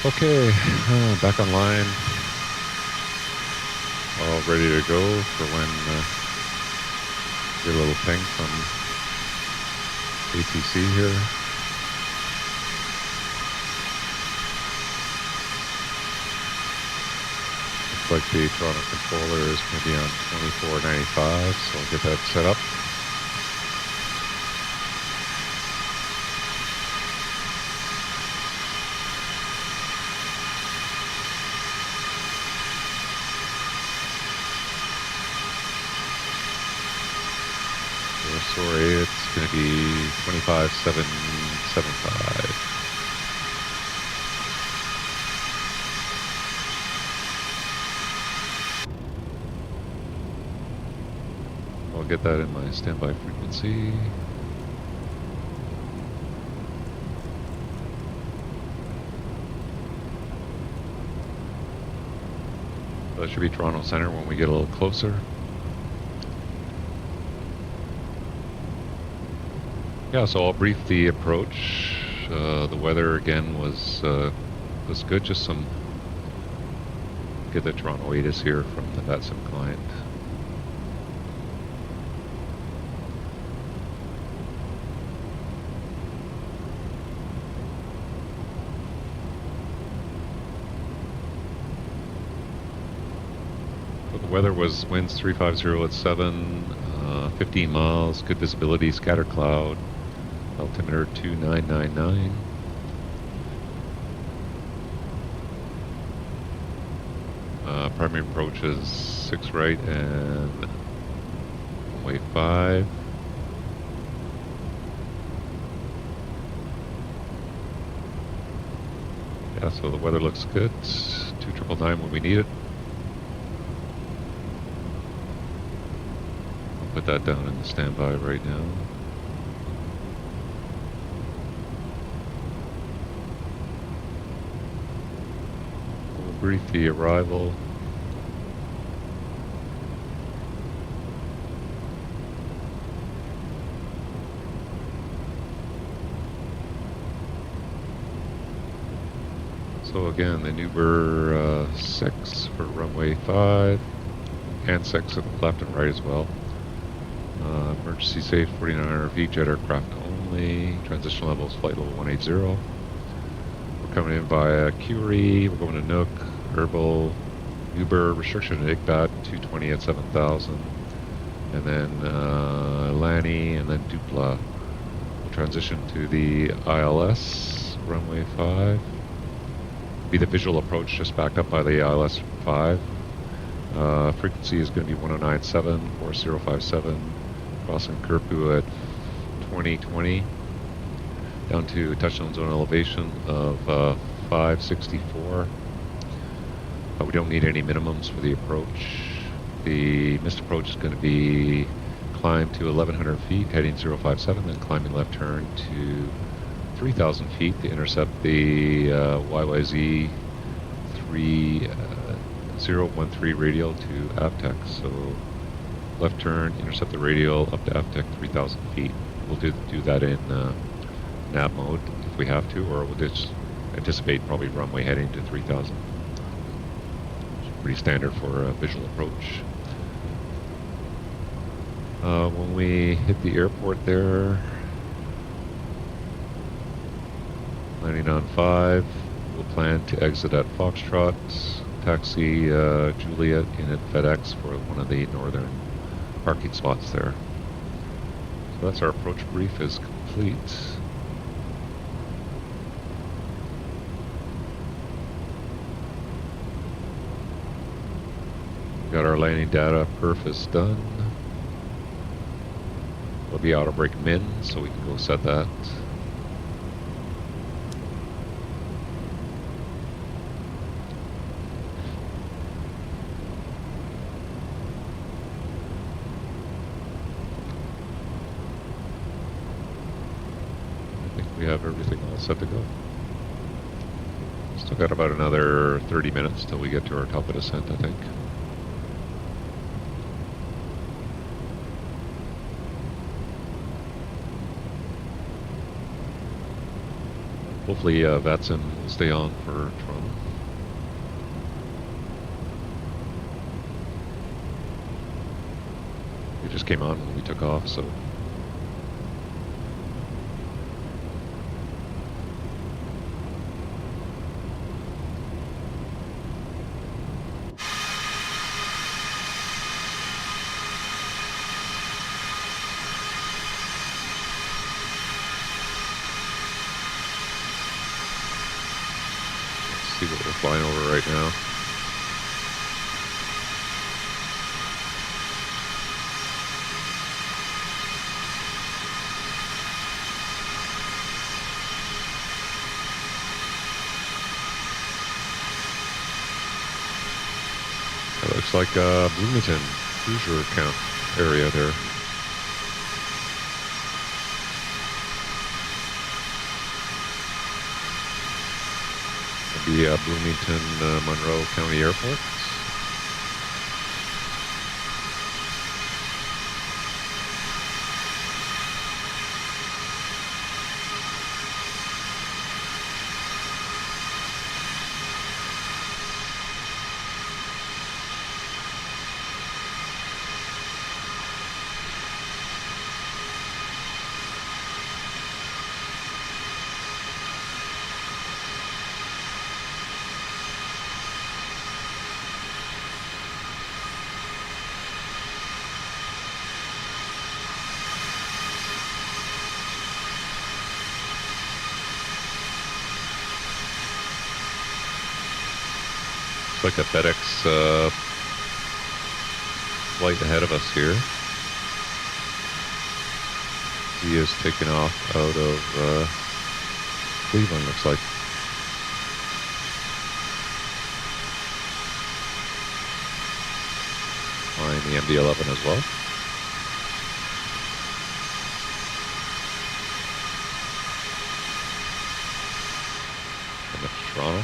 Okay, back online. All ready to go for when get a little ping from ATC here. Looks like the Toronto controller is going to be on 2495, so I'll get that set up. Sorry, it's going to be 25775. I'll get that in my standby frequency. That should be Toronto Center when we get a little closer. Yeah, so I'll brief the approach. The weather again was good. Just some get the Toronto ATIS here from the VATSIM client. So the weather was winds 350 at 7, 15 miles, good visibility, scattered cloud. Altimeter 2999. Primary approach is 6 right and runway 5. Yeah, so the weather looks good. 2999 when we need it. I'll put that down in the standby right now. Brief the arrival. So again, the Uber 6 for runway 5 and 6 at the left and right as well. Emergency safe 4900 feet, jet aircraft only. Transition level is flight level 180. We're coming in via Curie, we're going to Nook, Herbal, Uber, restriction at IGBAT 220 at 7,000, and then Lanny, and then Dupla. We'll transition to the ILS, runway 5. Be the visual approach just backed up by the ILS 5. Frequency is going to be 1097, 4057, crossing Kerpu at 2020, down to touchdown zone elevation of 564. We don't need any minimums for the approach. The missed approach is going to be climb to 1100 feet, heading 057, then climbing left turn to 3000 feet to intercept the YYZ 3013 radial to Avtec. So left turn, intercept the radial up to Avtec 3000 feet. We'll do that in nav mode if we have to, or we'll just anticipate probably runway heading to 3000. Pretty standard for a visual approach. When we hit the airport there, landing on 5, we'll plan to exit at Foxtrot, taxi Juliet in at FedEx for one of the northern parking spots there. So that's our approach brief is complete. Got our landing data, perf is done. We'll be auto brake min, so we can go set that. I think we have everything all set to go. Still got about another 30 minutes till we get to our top of descent, I think. Hopefully VATSIM will stay on for Toronto. It just came on when we took off, so. See what we're flying over right now. That looks like Bloomington cruiser count area there. The Bloomington Monroe County Airport. Like a FedEx flight ahead of us here. He is taking off out of Cleveland, looks like. Flying the MD-11 as well. Coming up to Toronto.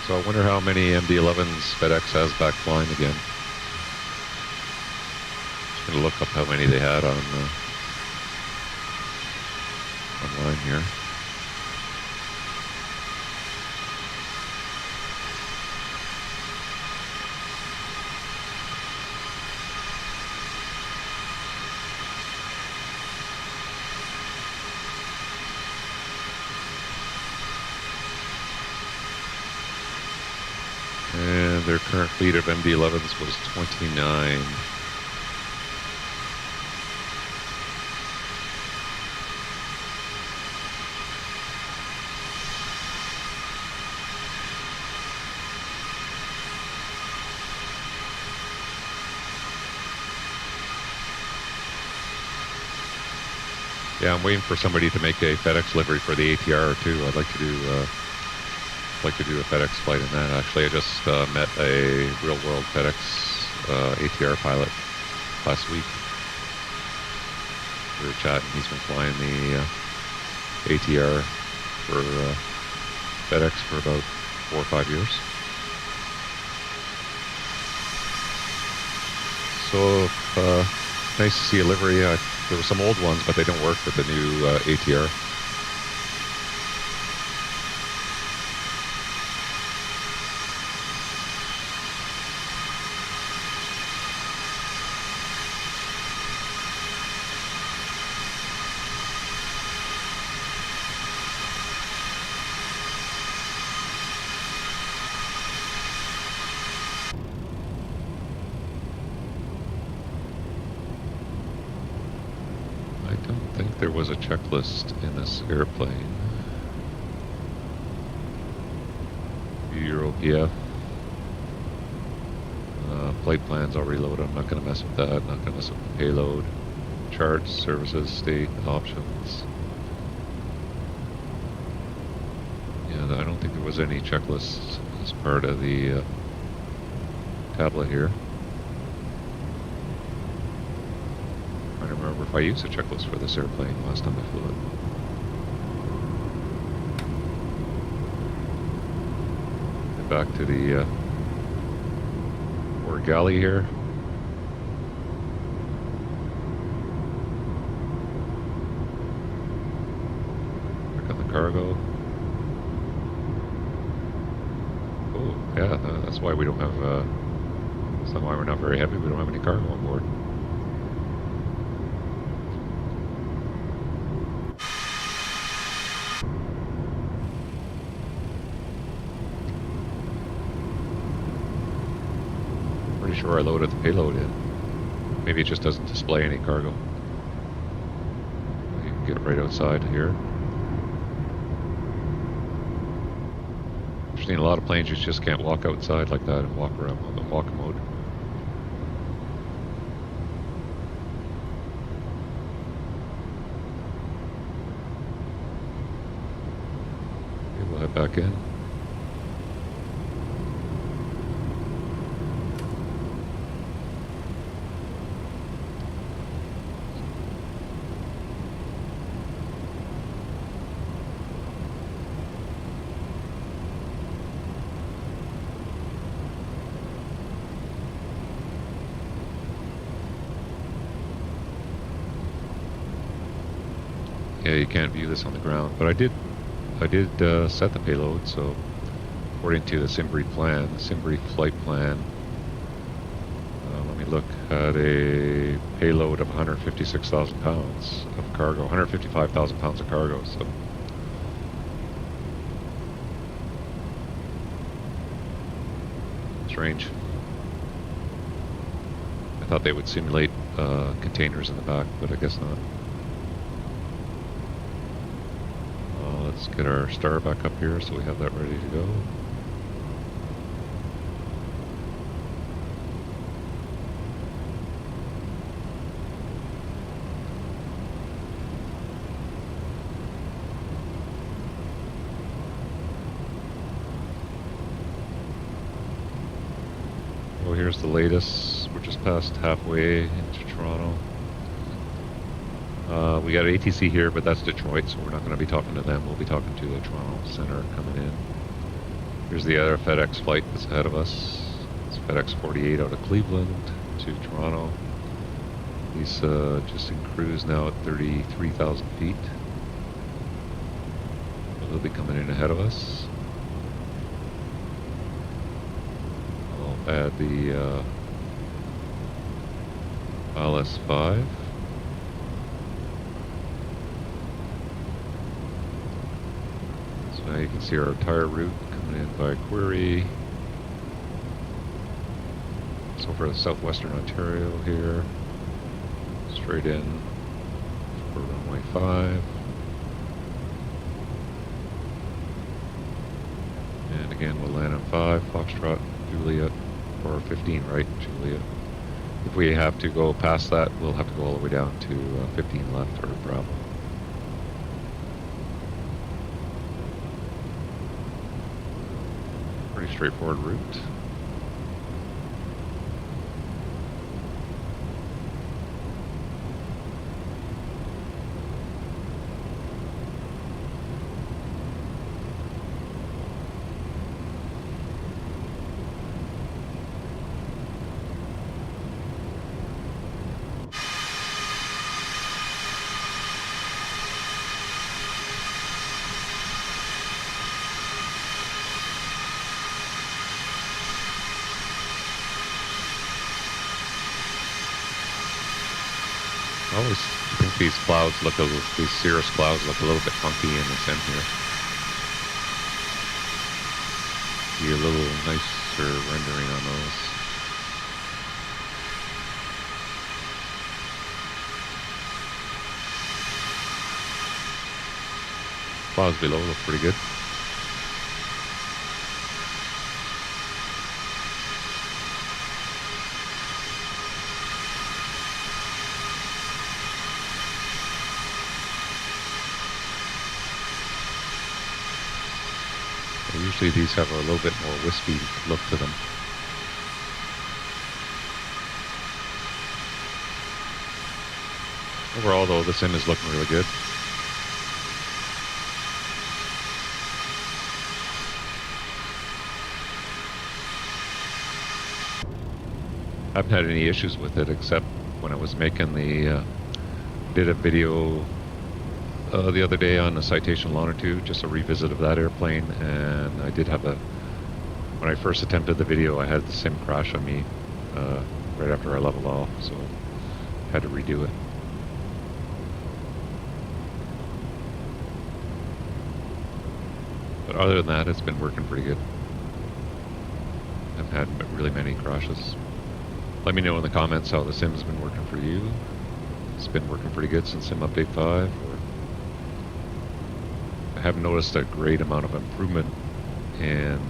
So I wonder how many MD-11s FedEx has back flying again. Just gonna look up how many they had on online here. And their current fleet of MD-11s was 29. Yeah, I'm waiting for somebody to make a FedEx livery for the ATR too. I'd like to do a FedEx flight in that. Actually, I just met a real-world FedEx ATR pilot last week. We were chatting. He's been flying the ATR for FedEx for about 4 or 5 years. So nice to see a livery. There were some old ones, but they don't work with the new ATR. I don't think there was a checklist in this airplane. Euro PF. Flight plans already loaded. I'm not going to mess with that. Not going to mess with the payload. Charts, services, state, options. Yeah, I don't think there was any checklist as part of the tablet here. I don't remember if I used a checklist for this airplane last time I flew it. back to the forward galley here. Back on the cargo. Oh, yeah, that's why we don't have, that's not why we're not very heavy. We don't have any cargo on board. Pretty sure I loaded the payload in. Maybe it just doesn't display any cargo. You can get it right outside here. I've seen a lot of planes you just can't walk outside like that and walk around in walk mode. Okay, we'll head back in. Yeah, you can't view this on the ground, but I did set the payload. So according to the SimBrief plan, the SimBrief flight plan, let me look at a payload of 156,000 pounds of cargo, 155,000 pounds of cargo. So strange. I thought they would simulate containers in the back, but I guess not. Let's get our star back up here so we have that ready to go. Well, here's the latest. We're just past halfway into Toronto. We got ATC here, but that's Detroit, so we're not going to be talking to them. We'll be talking to the Toronto Center coming in. Here's the other FedEx flight that's ahead of us. It's FedEx 48 out of Cleveland to Toronto. He's just in cruise now at 33,000 feet. So he'll be coming in ahead of us. I'll add the LS5. Now you can see our entire route coming in by query. So for the southwestern Ontario here, straight in for runway 5. And again, we'll land on 5, Foxtrot, Juliet, or 15, right, Juliet. If we have to go past that, we'll have to go all the way down to 15 left, or Bravo. Pretty straightforward route. I always think these clouds look these cirrus clouds look a little bit funky in the center here. Be a little nicer rendering on those. Clouds below look pretty good. Usually these have a little bit more wispy look to them. Overall though, the sim is looking really good. haven't had any issues with it except when I was making the did a video the other day on the Citation Longitude, just a revisit of that airplane, and I did have when I first attempted the video, I had the sim crash on me right after I leveled off, so had to redo it. But other than that, it's been working pretty good. I've had really many crashes. Let me know in the comments how the sim's been working for you. It's been working pretty good since Sim Update 5. I haven't noticed a great amount of improvement in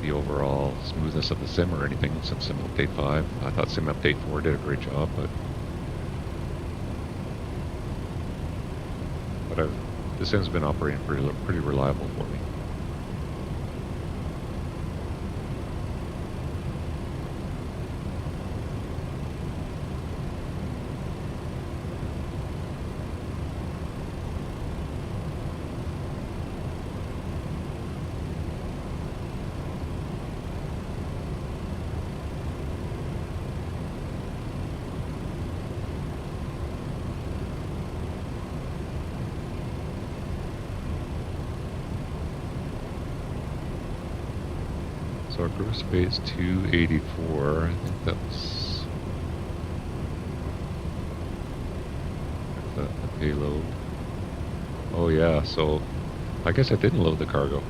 the overall smoothness of the sim or anything since Sim Update 5. I thought Sim Update 4 did a great job, but the sim's been operating pretty reliable for me. So our gross weight is 284. I think that was the payload. Oh yeah, so I guess I didn't load the cargo.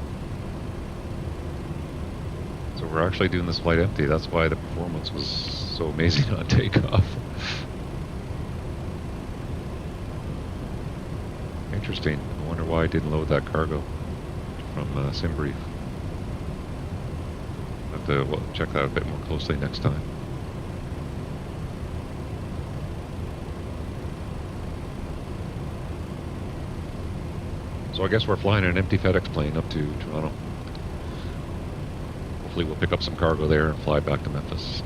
So we're actually doing this flight empty. That's why the performance was so amazing on takeoff. Interesting. I wonder why I didn't load that cargo from SimBrief. We'll check that a bit more closely next time. So I guess we're flying an empty FedEx plane up to Toronto. Hopefully we'll pick up some cargo there and fly back to Memphis.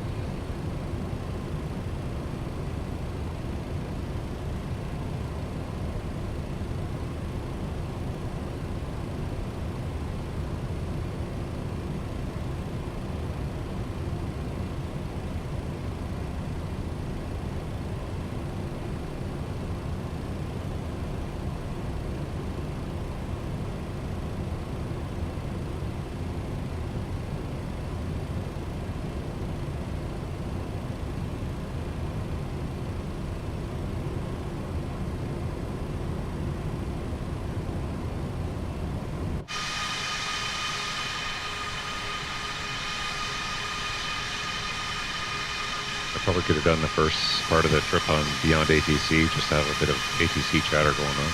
Probably could have done the first part of the trip on Beyond ATC, just to have a bit of ATC chatter going on.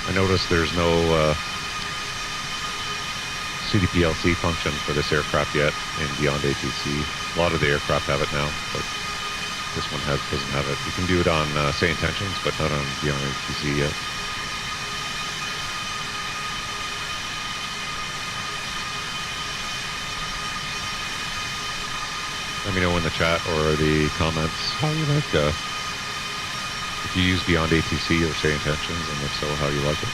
I noticed there's no CDPLC function for this aircraft yet in Beyond ATC. A lot of the aircraft have it now, but this one doesn't have it. You can do it on Say Intentions, but not on Beyond ATC yet. Let me know in the chat or the comments how you like if you use Beyond ATC or Say Intentions, and if so, how you like it.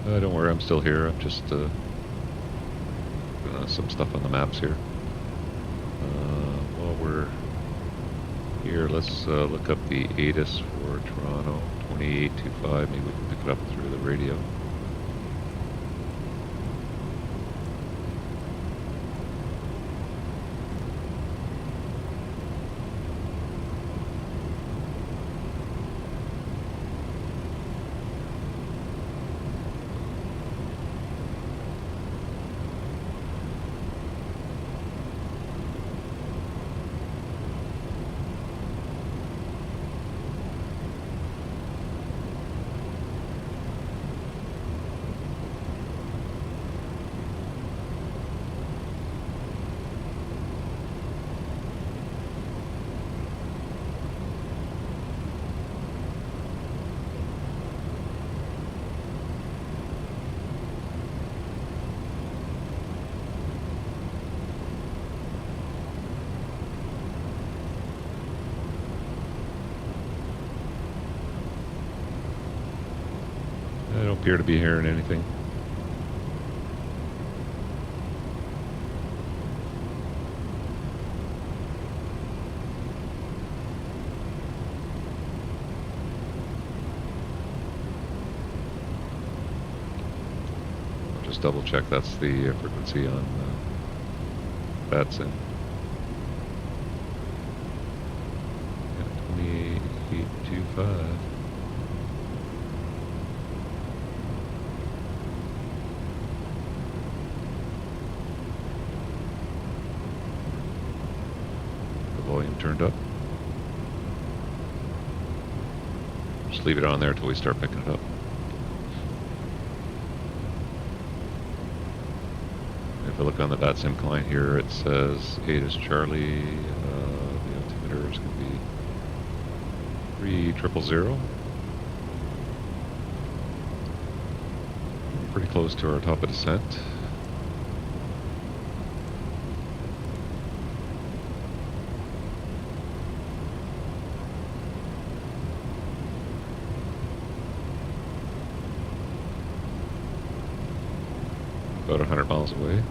Don't worry, I'm still here. I'm just doing some stuff on the maps here. While we're here, let's look up the ATIS for Toronto 2825. Maybe we can pick it up through the radio. I don't appear to be hearing anything. I'll just double check that's the frequency on VATSIM. Yeah, 2825. Volume turned up. Just leave it on there until we start picking it up. If I look on the VATSIM client here, it says ATIS Charlie. The altimeter is going to be 3000. Pretty close to our top of descent. About 100 miles away.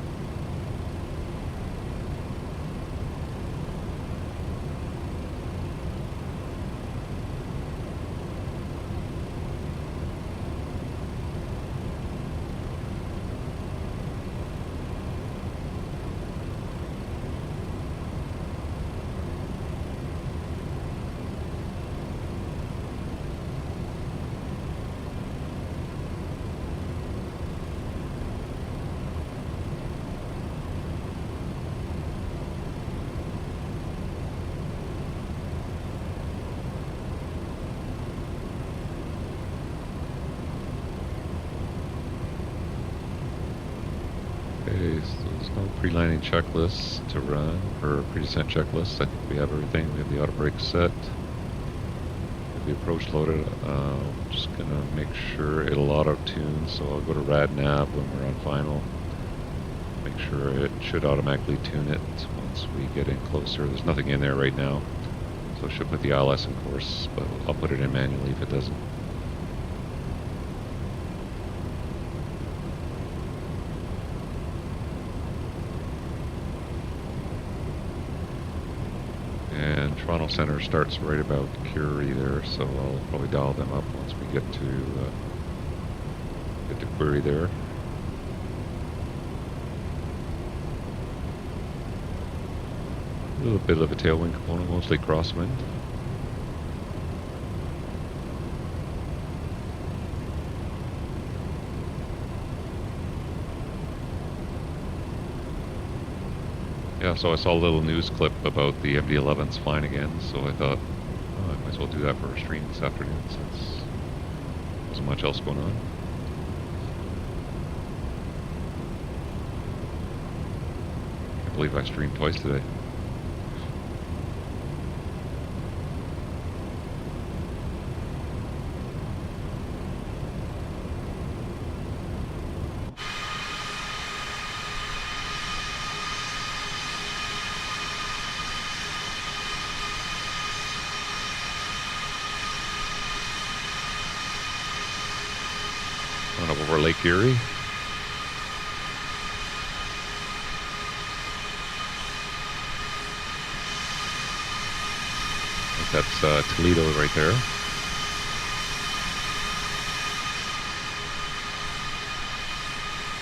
Okay, so there's no pre-landing checklist to run, or pre-descent checklist. I think we have everything. We have the auto brake set. We have the approach loaded. I'm just gonna make sure it'll auto-tune, so I'll go to rad nav when we're on final. Make sure it should automatically tune it once we get in closer. There's nothing in there right now, so it should put the ILS in course, but I'll put it in manually if it doesn't. And Toronto Center starts right about Curie there, so I'll probably dial them up once we get to Query there. A little bit of a tailwind component, mostly crosswind. Yeah, so I saw a little news clip about the MD-11s flying again, so I thought, oh, I might as well do that for our stream this afternoon since there wasn't much else going on. Can't believe I streamed twice today. Kind of over Lake Erie. I think that's Toledo right there.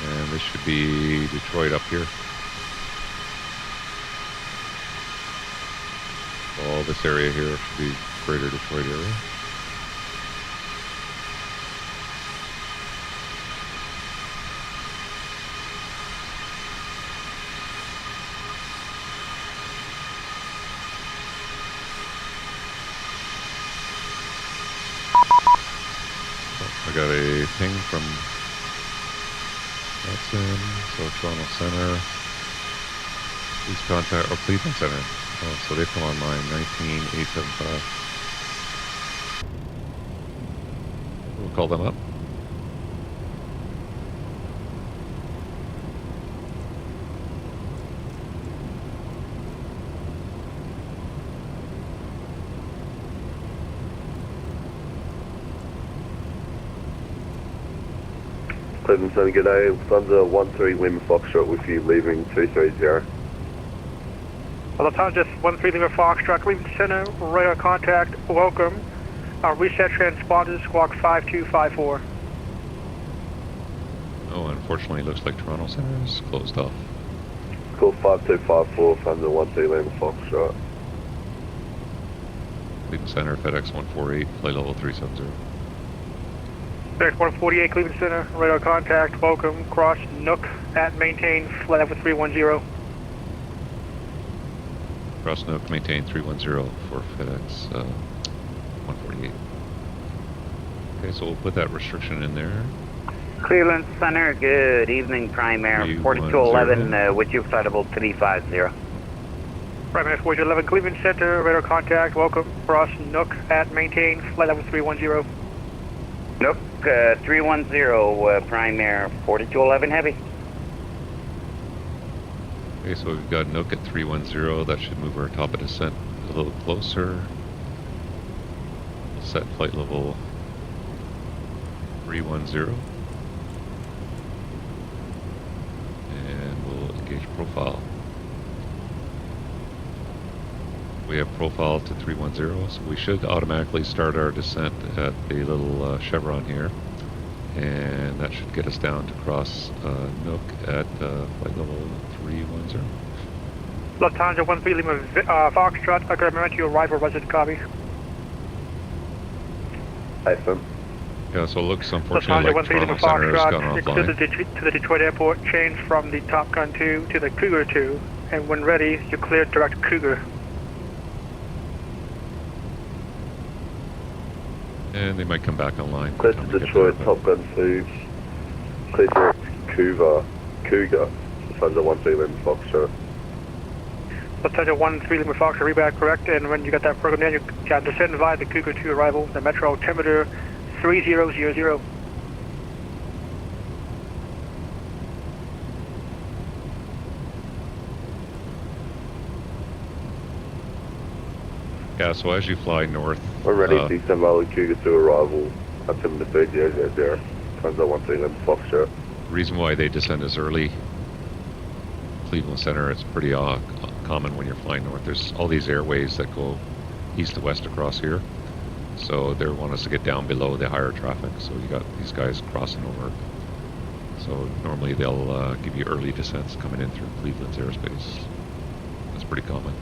And this should be Detroit up here. All this area here should be greater Detroit area. I got a ping from VATSIM, so Toronto Center, please contact, or Cleveland Center. Oh, so they've come online, 19875. We'll call them up. Cleveland Center, good day. Thunder 13 Lima Foxtrot with you, leaving 230. Lufthansa 13 Lima Foxtrot, Cleveland Center, radar contact, welcome. Reset transponders, squawk 5254. Oh, unfortunately, it looks like Toronto Center is closed off. Call 5254, Thunder 13 Lima Foxtrot. Cleveland Center, FedEx 148, flight level 370. FedEx 148, Cleveland Center, radar contact, welcome. Cross Nook at maintain, flight level 310. Cross Nook, maintain 310 for FedEx 148. Okay, so we'll put that restriction in there. Cleveland Center, good evening, Primair 4211, with you flight level 350. Primair 4211, Cleveland Center, radar contact, welcome. Cross Nook at maintain, flight level 310. Nook 310, Primair 4211 heavy. Okay, so we've got Nook at 310. That should move our top of descent a little closer. We'll set flight level 310. And we'll engage profile. We have profile to 310, so we should automatically start our descent at the little chevron here. And that should get us down to cross Nook at flight level 310. Lufthansa 13 Lima Foxtrot, I recommend you arrival resident copy. AFM. Yeah, so it looks unfortunately Lufthansa like 13 Lima Toronto Center has gone Foxtrot, offline. to the Detroit airport, change from the Top Gun 2 to the Cougar 2, and when ready, you clear direct Cougar. And they might come back online. Clear to Detroit, Top Gun 2. Clear direct Cougar. Thunder 13 Lima Foxtrot. Lufthansa 13 Lima Foxtrot, reback correct, and when you got that program in, you can descend via the Cougar 2 arrival, the Metro altimeter 3000. Yeah, so as you fly north, We're ready to descend via Cougar 2 arrival. Altimeter 3000. Thunder 13 Lima Foxtrot. reason why they descend as early, Cleveland Center, it's pretty common when you're flying north. There's all these airways that go east to west across here. So they want us to get down below the higher traffic. So you got these guys crossing over. So normally they'll give you early descents coming in through Cleveland's airspace. That's pretty common.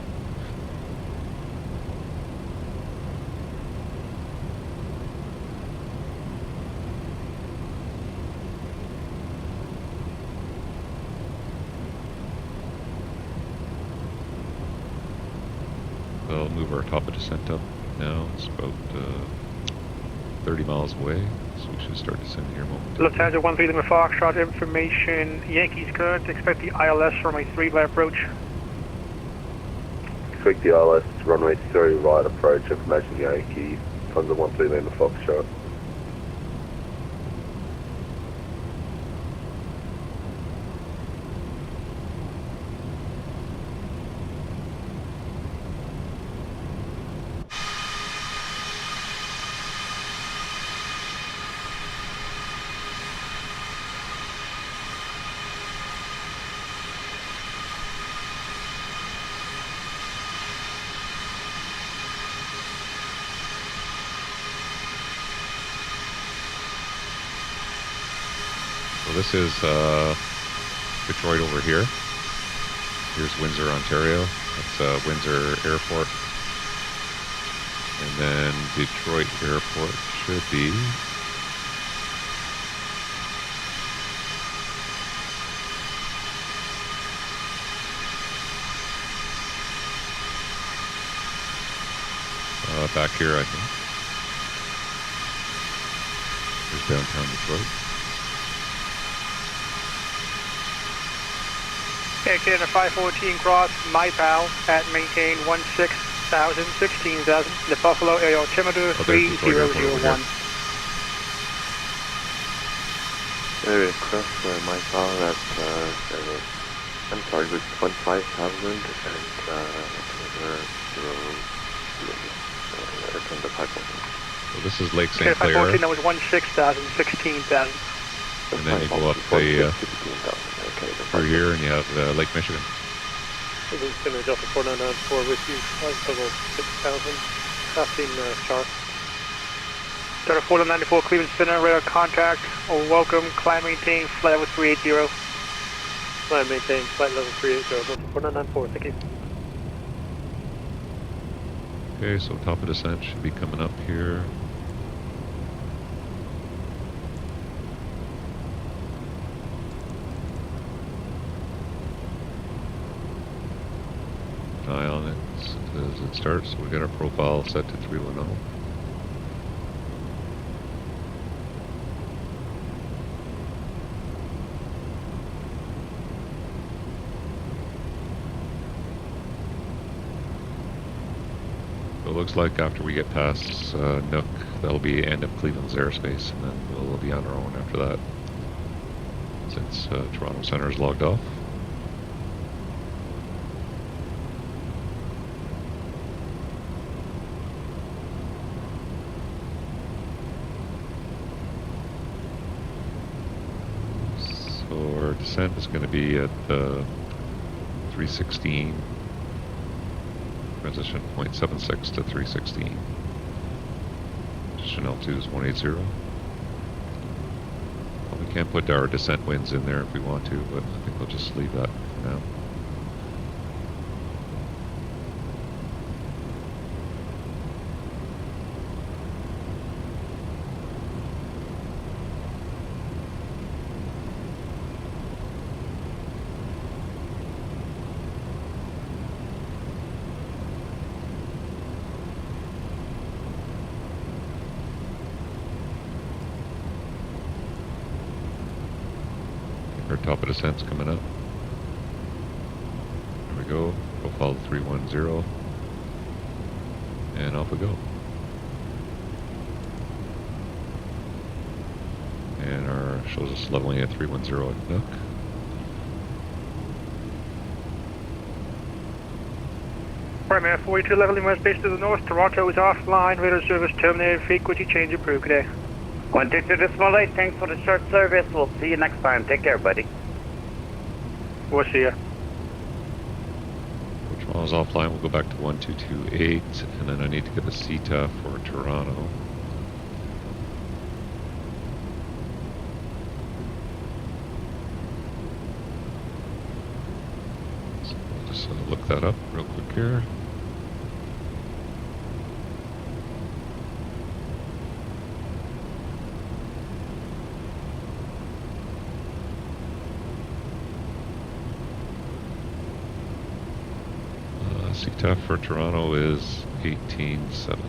They'll move our top of descent up now. It's about 30 miles away, so we should start descending here momentarily. Lufthansa 13 Lima Foxtrot, information, Yankees current, expect the ILS runway 3 by approach. Expect the ILS runway 3 right approach, information Yankee, Thunder 13 Lima Foxtrot. So this is Detroit over here. Here's Windsor, Ontario. That's Windsor Airport. And then Detroit Airport should be back here, I think. There's downtown Detroit. Okay, Canada 514 cross, my pal, at maintain 16,000, 16,000, the Buffalo area altimeter 3001. Area cross my power at, I'm sorry, with 25,000 and the 514. So this is Lake St. Canada Clair. 514, that was 16,000, 16,000. And then you go up the through here and you have Lake Michigan. This is going to Delta 4994 with you, flight level 6,000, passing chart. Delta 4994, Cleveland Center, radar contact, welcome, climb maintain, flight level 380. Climb maintain, flight level 380, Delta 4994, thank you. Okay, so top of descent should be coming up here. Eye on it as it starts. So we got our profile set to 310. So it looks like after we get past Nook, that'll be end of Cleveland's airspace, and then we'll be on our own after that, since Toronto Center is logged off. Our descent is going to be at 316, transition 0.76 to 316. Transition altitude is 180. Well, we can put our descent winds in there if we want to, but I think we'll just leave that for now. Our top of descent's coming up. There we go. Profile 310. And off we go. And our shows us leveling at 310 at Nook. Primary 42 leveling west base to the north, Toronto is offline, radar service terminated, frequency change approved, good day. 122.8, thanks for the short service. We'll see you next time. Take care, buddy. We'll see ya. Which one is offline? We'll go back to 1228, and then I need to get the CTA for Toronto. So I'll just look that up real quick here. CTAF for Toronto is 18.7.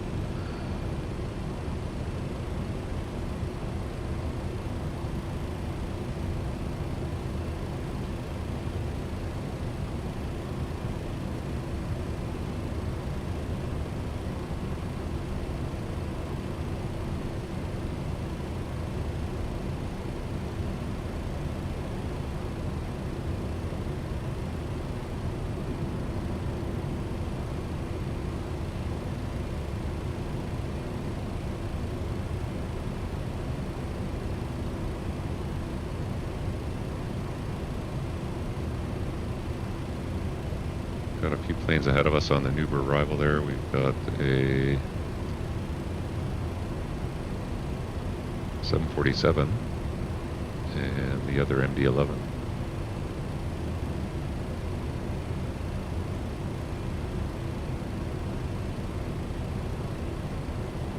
Got a few planes ahead of us on the Nuber arrival there. We've got a 747 and the other MD-11.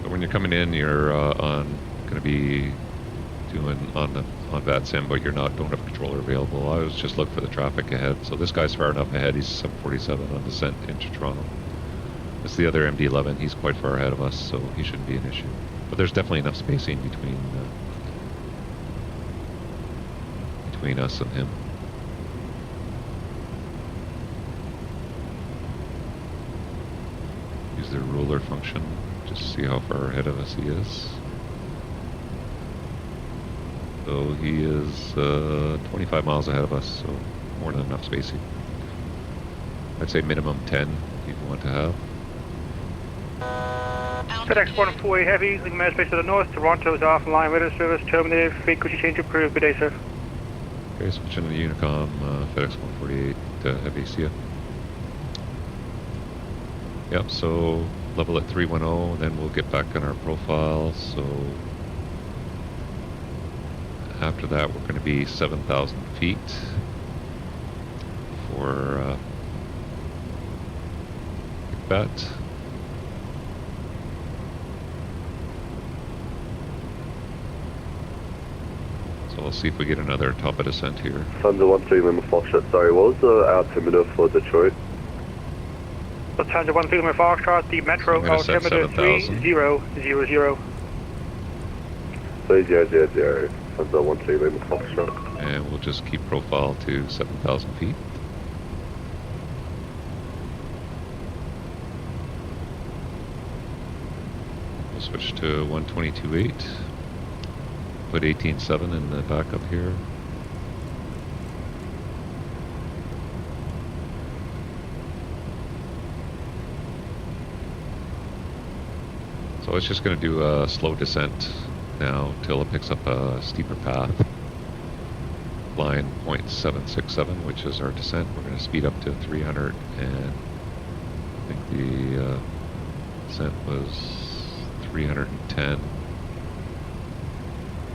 But when you're coming in, you're going to be doing on VATSIM, but don't have a controller available. I was just looking for the traffic ahead. So this guy's far enough ahead. He's 747 on descent into Toronto. It's the other MD-11. He's quite far ahead of us, so he shouldn't be an issue. But there's definitely enough spacing between us and him. Use the ruler function just to see how far ahead of us he is. So he is 25 miles ahead of us, so more than enough spacing. I'd say minimum 10 you'd want to have. FedEx 148 Heavy, leaving airspace to the north. Toronto is offline. Radar service terminated. Frequency change approved. Good day, sir. Okay, switching to the Unicom, FedEx 148 Heavy, see ya. Yep, so level at 310, then we'll get back on our profile. So after that, we're going to be 7,000 feet for that. So we'll see if we get another top of descent here. Thunder 13 Lima Foxtrot, sorry, what was the altimeter for Detroit? Lufthansa 13 Lima Foxtrot, the Metro So I'm gonna set altimeter 7,000. 3000. 3000, Thunder 13 Lima Foxtrot. And we'll just keep profile to 7,000 feet. We'll switch to 122.8. Put 18.7 in the backup here. So it's just going to do a slow descent now till it picks up a steeper path. Line 0.767, which is our descent. We're going to speed up to 300, and I think the descent was 310.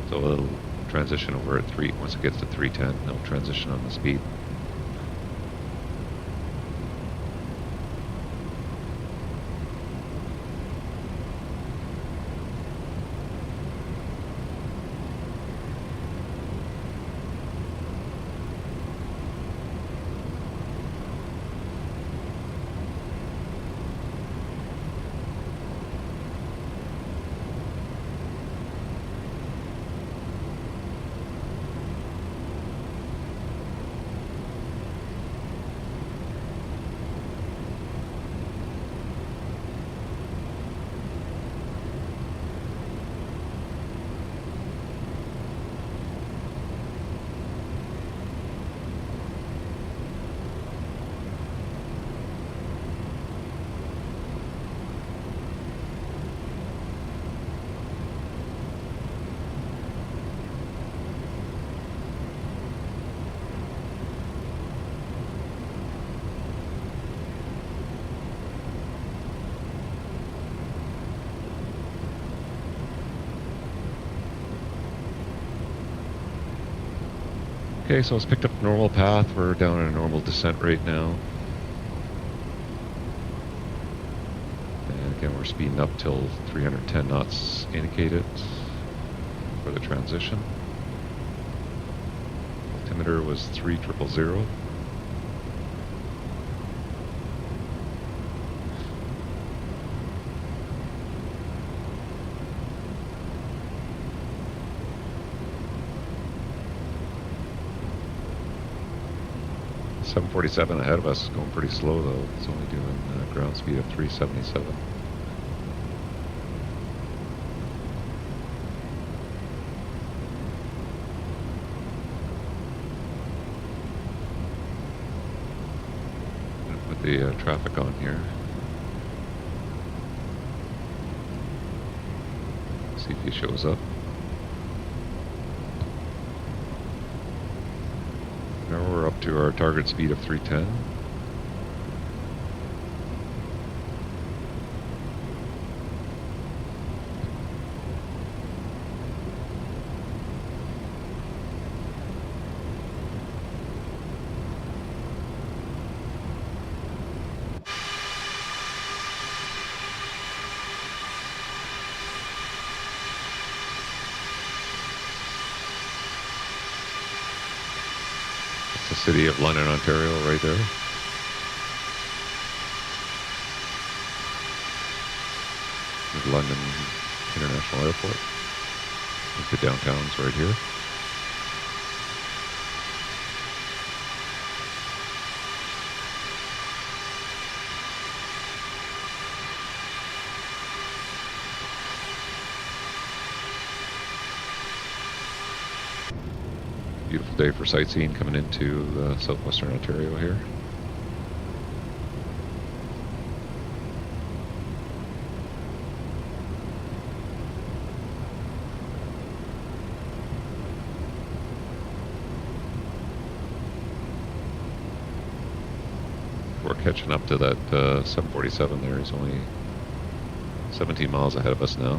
So it'll transition over at 3. Once it gets to 310, it'll transition on the speed. Okay, so it's picked up normal path. We're down at a normal descent rate now. And again, we're speeding up till 310 knots indicated for the transition. Altimeter was 3000. .747 ahead of us is going pretty slow though. It's only doing ground speed of 377. Gonna put the traffic on here. See if he shows up. Now we're up to our target speed of 310. the city of London, Ontario, right there. With London International Airport. I think the downtown's right here. Beautiful day for sightseeing coming into southwestern Ontario here. We're catching up to that 747 there. He's only 17 miles ahead of us now.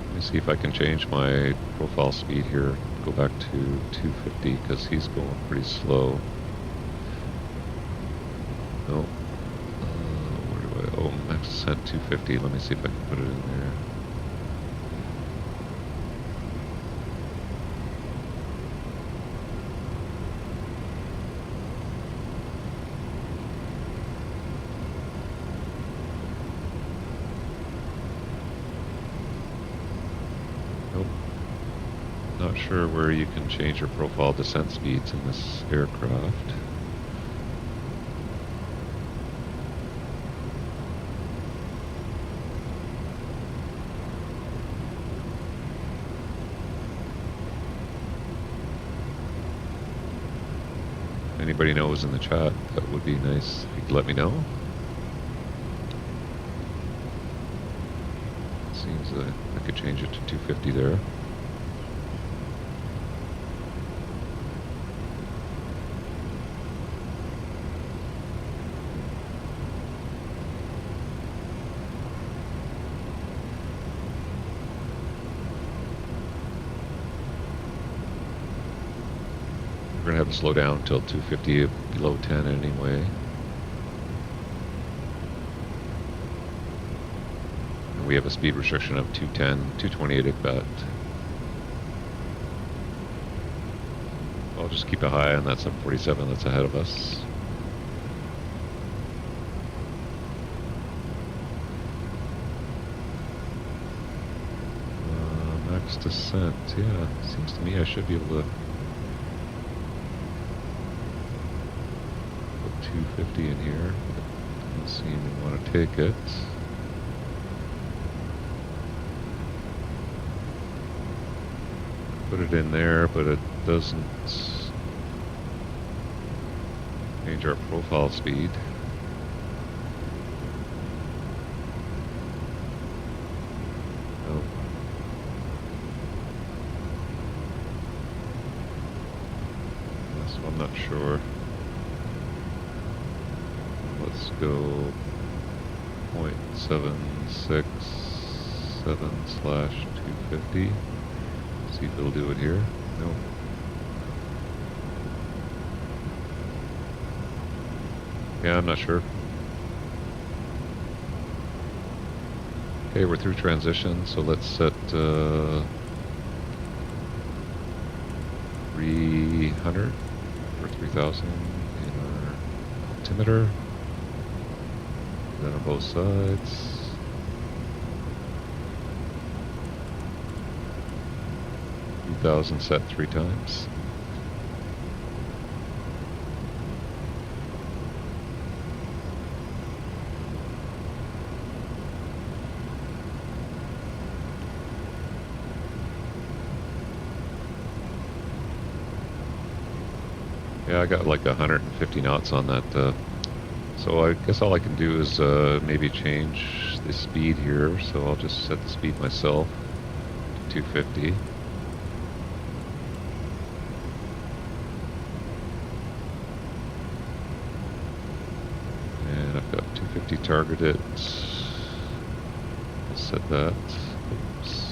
Let me see if I can change my profile speed here. Go back to 250 because he's going pretty slow. No. Where do I? Oh, max descent 250. Let me see if I can put it in there. Not sure where you can change your profile descent speeds in this aircraft. If anybody knows in the chat, that would be nice if you could let me know. Seems that I could change it to 250 there. We're going to have to slow down until 250, below 10 anyway. And we have a speed restriction of 210, 228 at bat. I'll just keep it high on that 747 that's ahead of us. Max descent, yeah, seems to me I should be able to 250 in here. Doesn't seem to want to take it. Put it in there, but it doesn't change our profile speed. Oh. So I'm not sure. Let's go 0.767/250. See if it'll do it here. No. Yeah, I'm not sure. Okay, we're through transition, so let's set 300 or 3000 in our altimeter. Then on both sides. $2,000 set 3 times. Yeah, I got like 150 knots on that. So I guess all I can do is maybe change the speed here. So I'll just set the speed myself to 250. And I've got 250 targeted. I'll set that. Oops.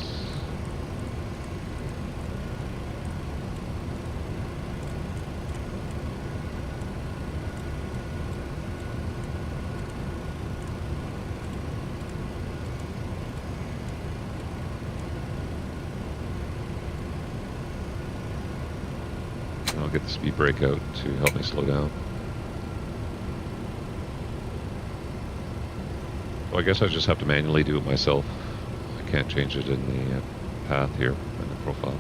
get the speed brake out to help me slow down. So I guess I just have to manually do it myself. I can't change it in the path here in the profile.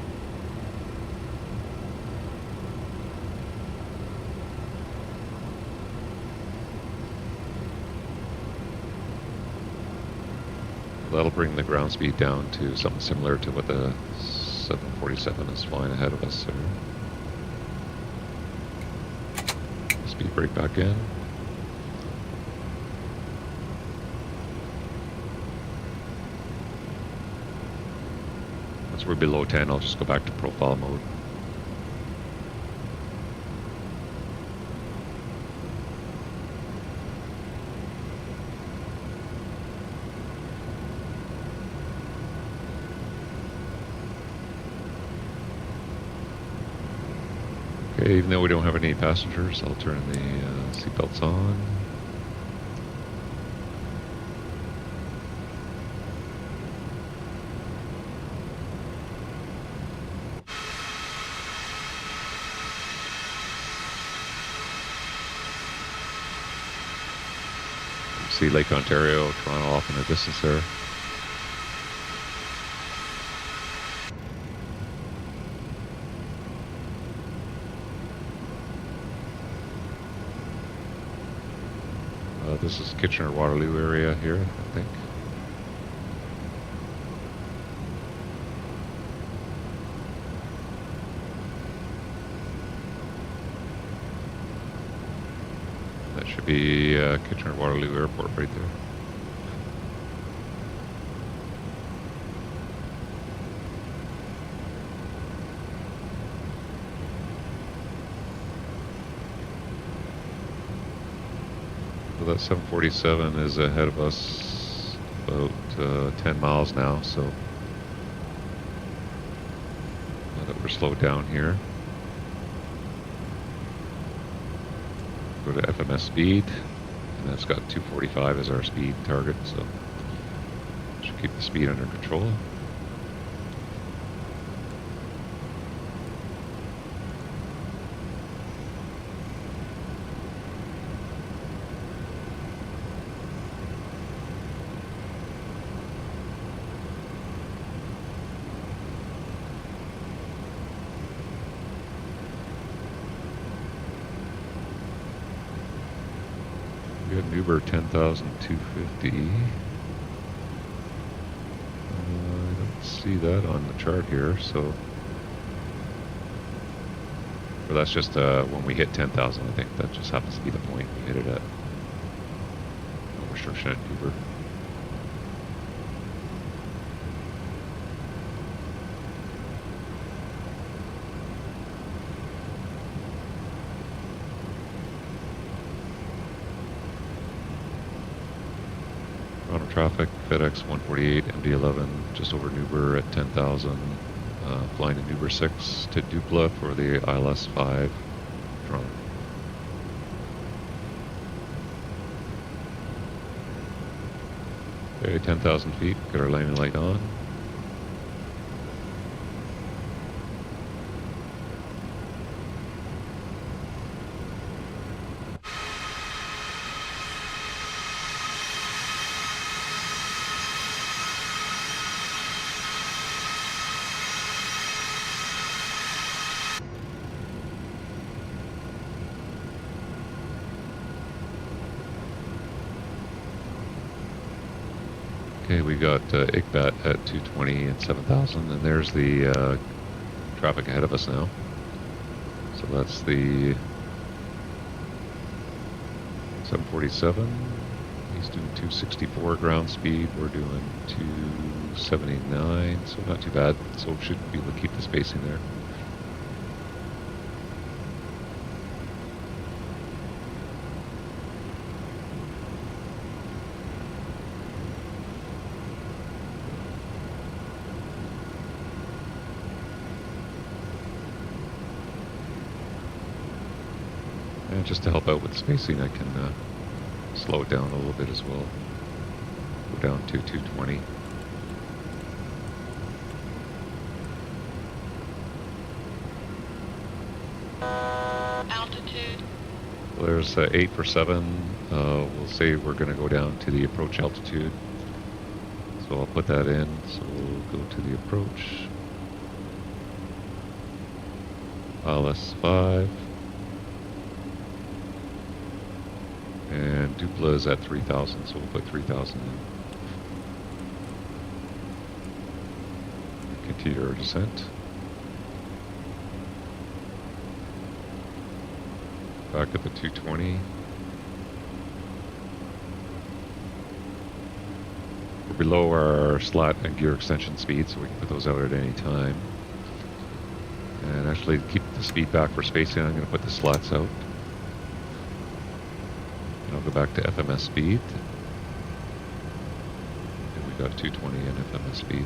That'll bring the ground speed down to something similar to what the 747 is flying ahead of us there. Speed brake back in. Once we're below 10, I'll just go back to profile mode. Okay, even though we don't have any passengers, I'll turn the seatbelts on. See Lake Ontario, Toronto off in the distance there. This is Kitchener-Waterloo area here, I think. That should be Kitchener-Waterloo Airport right there. So that 747 is ahead of us about 10 miles now, so now that we're slowed down here. Go to FMS speed, and that's got 245 as our speed target, so should keep the speed under control. We got Uber 10,250. I don't see that on the chart here, so. But that's just when we hit 10,000, I think that just happens to be the point we hit it at. No restriction at Uber. Toronto traffic, FedEx 148, MD-11, just over Uber at 10,000. Flying to Uber 6 to Dupla for the ILS 5 Toronto. Okay, 10,000 feet, get our landing light on. Okay, we got ICBAT at 220 and 7,000, and there's the traffic ahead of us now. So that's the 747. He's doing 264 ground speed. We're doing 279, so not too bad. So we should be able to keep the spacing there. And just to help out with spacing, I can slow it down a little bit as well. Go down to 220. So there's 8 for 7. We'll say we're going to go down to the approach altitude. So I'll put that in. So we'll go to the approach. LS5. And Dupla is at 3,000, so we'll put 3,000 in. Continue our descent. Back at the 220. We're below our slat and gear extension speed, so we can put those out at any time. And actually, to keep the speed back for spacing, I'm going to put the slats out. And I'll go back to FMS speed. And we got 220 in FMS speed.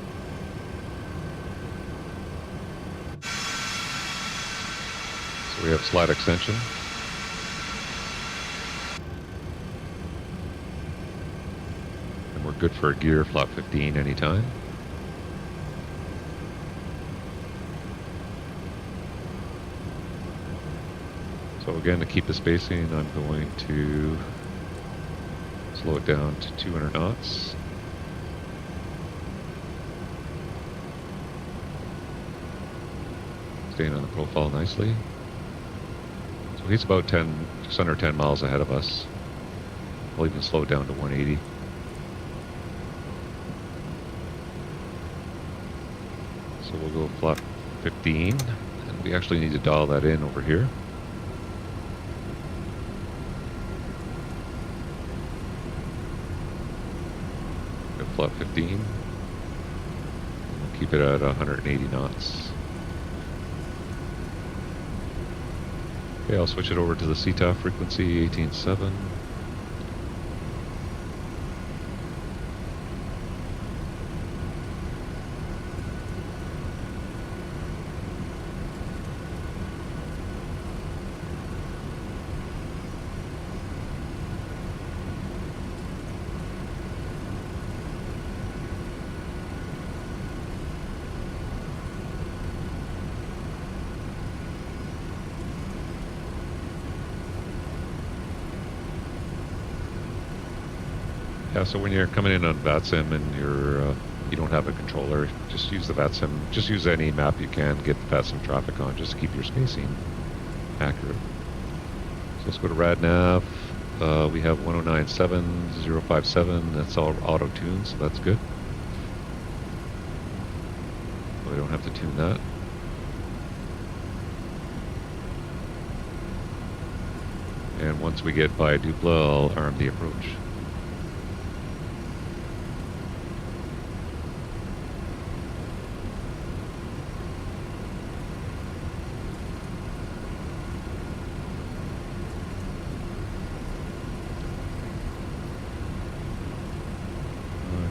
So we have slat extension. And we're good for a gear flap 15 anytime. So again, to keep the spacing, I'm going to slow it down to 200 knots. Staying on the profile nicely. So he's about just under 10 miles ahead of us. We'll even slow it down to 180. So we'll go flap 15, and we actually need to dial that in over here. Flap 15. We'll keep it at 180 knots. Okay, I'll switch it over to the CTAF frequency 18.7. Yeah, so when you're coming in on VATSIM and you don't have a controller, just use the VATSIM. Just use any map you can get the VATSIM traffic on, just to keep your spacing accurate. So let's go to RadNav. We have 109.7, 057. That's all auto-tuned, so that's good. So we don't have to tune that. And once we get by Dupla, I'll arm the approach.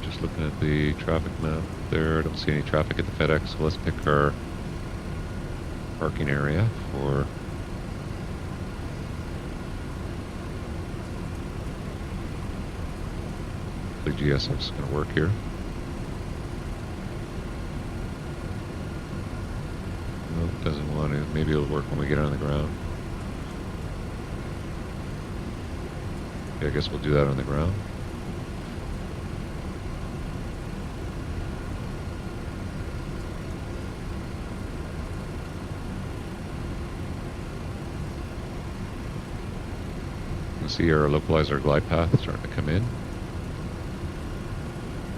Just looking at the traffic map there, I don't see any traffic at the FedEx, so let's pick our parking area for the GSX is going to work here. Nope, doesn't want to. Maybe it'll work when we get on the ground. Okay, I guess we'll do that on the ground. See our localizer glide path starting to come in.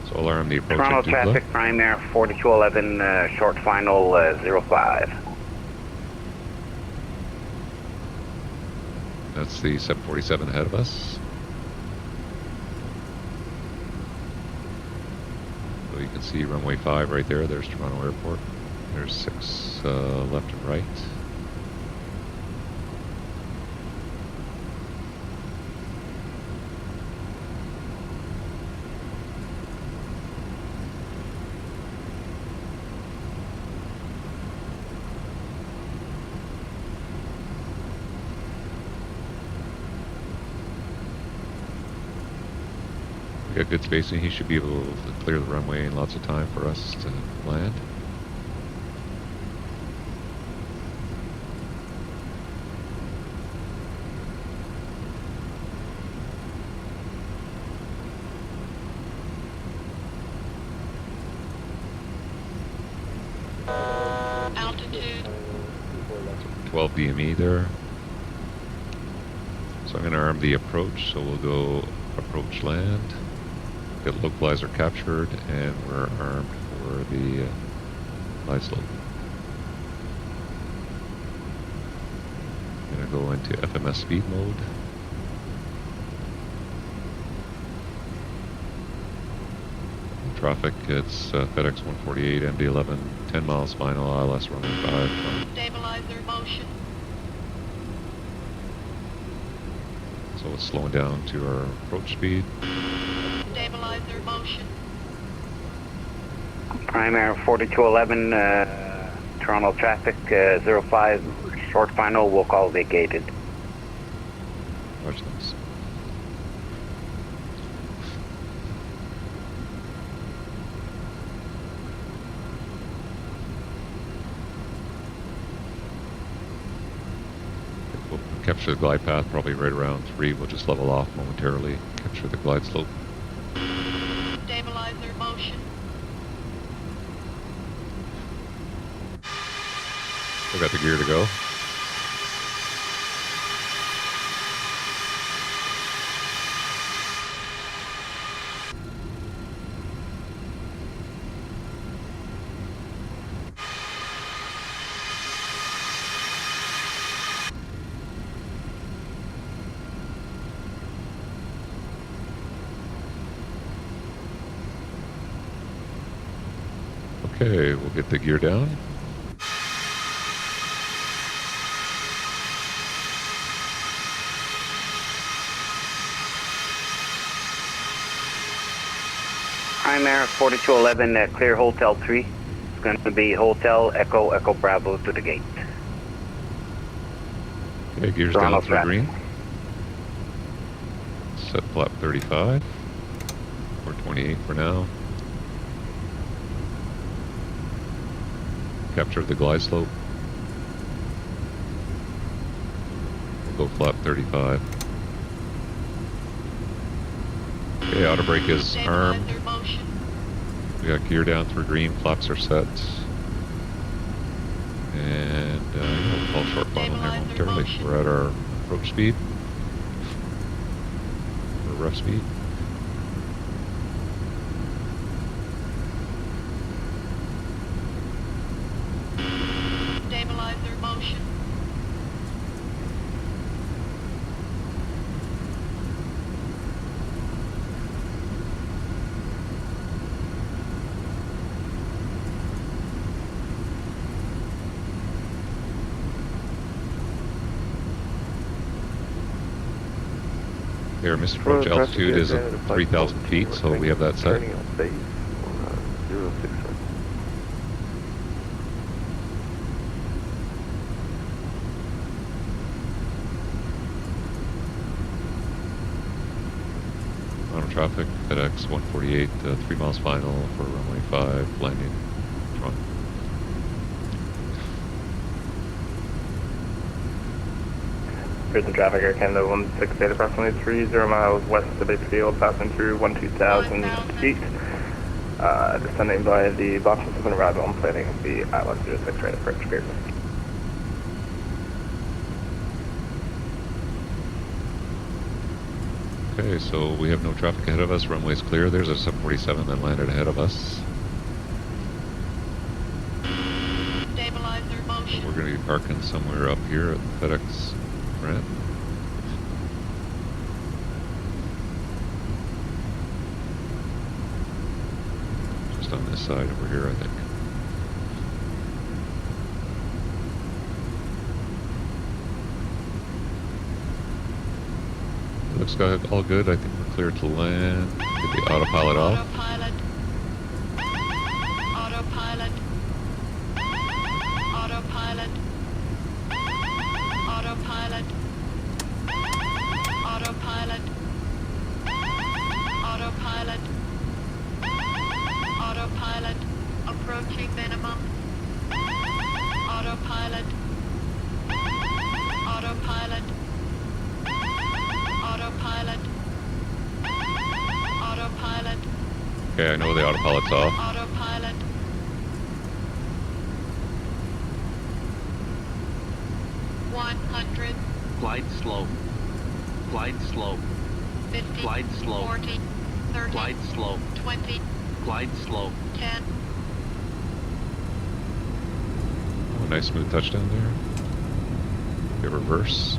So I'll arm the approach. Toronto traffic, prime air 4211, short final 05. That's the 747 ahead of us. So you can see runway 5 right there. There's Toronto Airport. There's 6 left and right. Got good spacing. He should be able to clear the runway in lots of time for us to land. 12 DME there. So I'm going to arm the approach, so we'll go approach land, get localizer captured, and we're armed for the glide slope. I'm going to go into FMS speed mode. Traffic, it's FedEx 148, MD-11, 10 miles final, ILS runway 5. Stabilizer motion. So it's slowing down to our approach speed. Stabilizer motion. Primary 4211, Toronto traffic 05, short final, we'll call vacated. Watch this. We'll capture the glide path probably right around 3. We'll just level off momentarily, capture the glide slope. Stabilizer motion. We got the gear to go. Okay, we'll get the gear down. Primary 4211, clear Hotel 3. It's going to be Hotel Echo Echo Bravo to the gate. Okay, gears Toronto down through traffic. green. Set flap 35. Or 28 for now. Capture the glide slope. We'll go flap 35. Okay, auto brake is armed. Stabilizer motion. We got gear down through green, flaps are set. And we'll call short final here momentarily. We're at our approach speed. Or rough speed. Stabilizer motion. Here, missed approach altitude is at 3,000 feet, so we have that set. Turning on base on 067. On traffic, FedEx 148, 3 miles final for runway 5, landing Toronto. Prison traffic, Air Canada 168, approximately 30 miles west of the field, passing through 12,000 feet. Descending by the Boston 7 arrival and planning the ILS 06 right approach group. Okay, so we have no traffic ahead of us, runway's clear. There's a 747 that landed ahead of us. Stabilizer motion. We're going to be parking somewhere up here at FedEx ramp. Just on this side over here, I think. Looks all good. I think we're clear to land. Get the autopilot off. Autopilot. Autopilot. Autopilot. Autopilot. Autopilot. Autopilot. Autopilot. Approaching minimum. Autopilot. Autopilot. Autopilot. Autopilot. Okay, I know the autopilot's off. Autopilot. 100, Glide slow. Glide slow. 50, Glide slow. 40, 30, Glide slow. 20, Glide slow. 10. Oh, nice smooth touchdown there. Get reverse.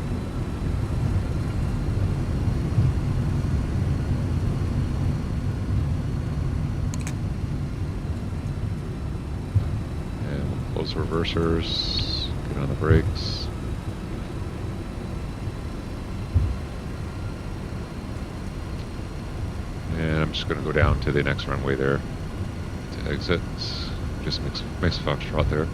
And we'll close the reversers. Get on the brakes. And I'm just going to go down to the next runway there to exit. Just makes a foxtrot there.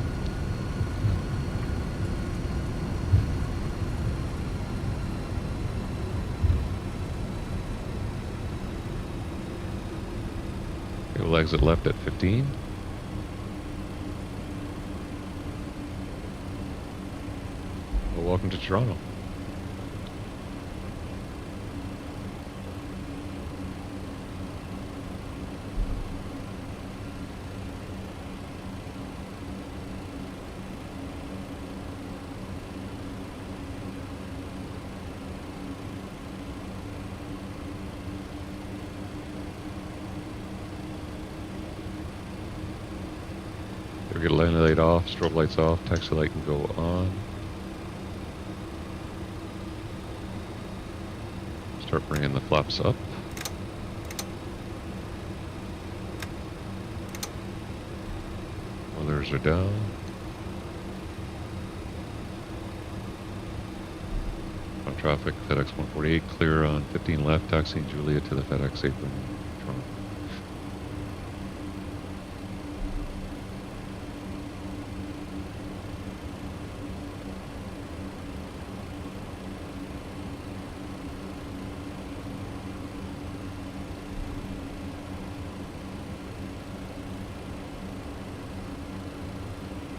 Okay, we'll exit left at 15. Well, welcome to Toronto. We get a landing light off, strobe lights off, taxi light can go on. Start bringing the flaps up. Others are down. On traffic, FedEx 148 clear on 15 left, taxiing Julia to the FedEx apron. Toronto.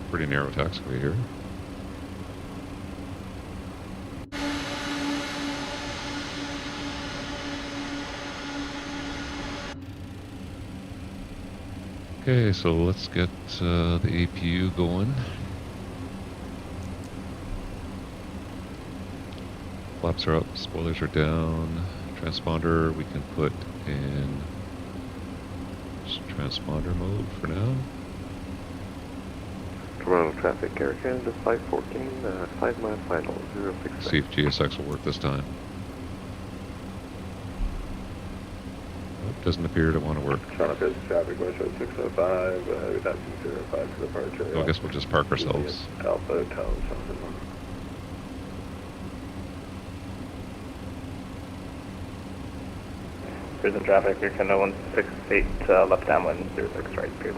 Pretty narrow taxiway here. Okay, so let's get the APU going. Flaps are up, spoilers are down. Transponder we can put in just transponder mode for now. Toronto traffic, Air Canada 514, 5 mile final, 066. See if GSX will work this time. Nope, doesn't appear to want to work. Toronto business traffic, West Road 605, VATSIM 05 for departure. So I guess we'll just park ourselves. Alpha, Town, Southern. Prison traffic, Air Canada 168, left downwind, 06 right, good.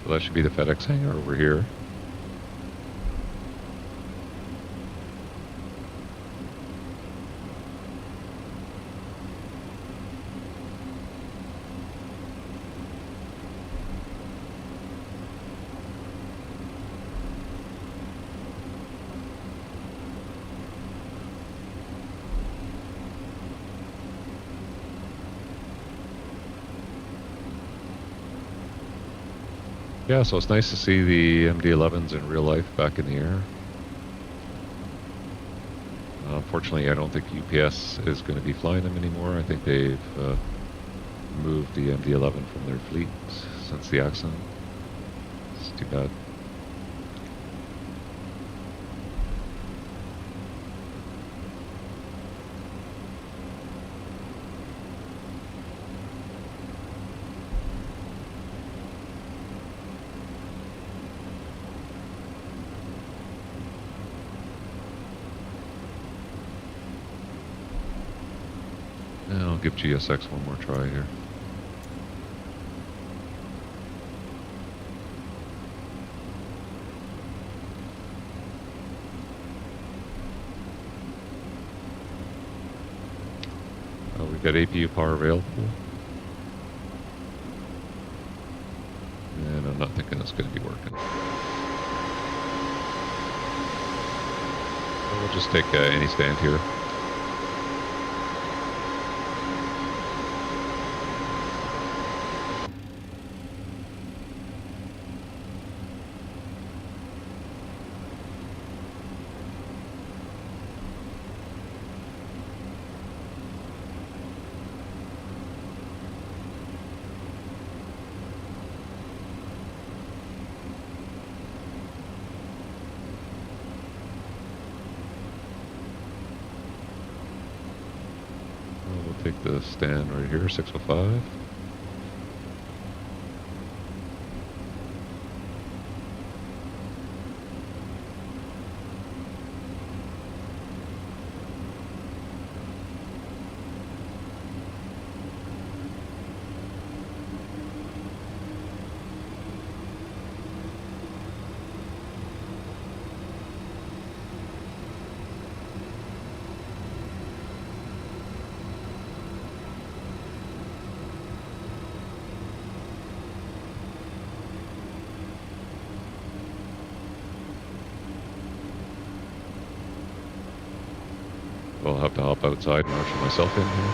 So that should be the FedEx hangar over here. Yeah, so it's nice to see the MD-11s in real life back in the air. Unfortunately, I don't think UPS is going to be flying them anymore. I think they've moved the MD-11 from their fleet since the accident. It's too bad. And I'll give GSX one more try here. We got APU power available. And I'm not thinking it's going to be working. So we'll just take any stand here. take the stand right here, 605. I'll have to hop outside and marshal myself in here.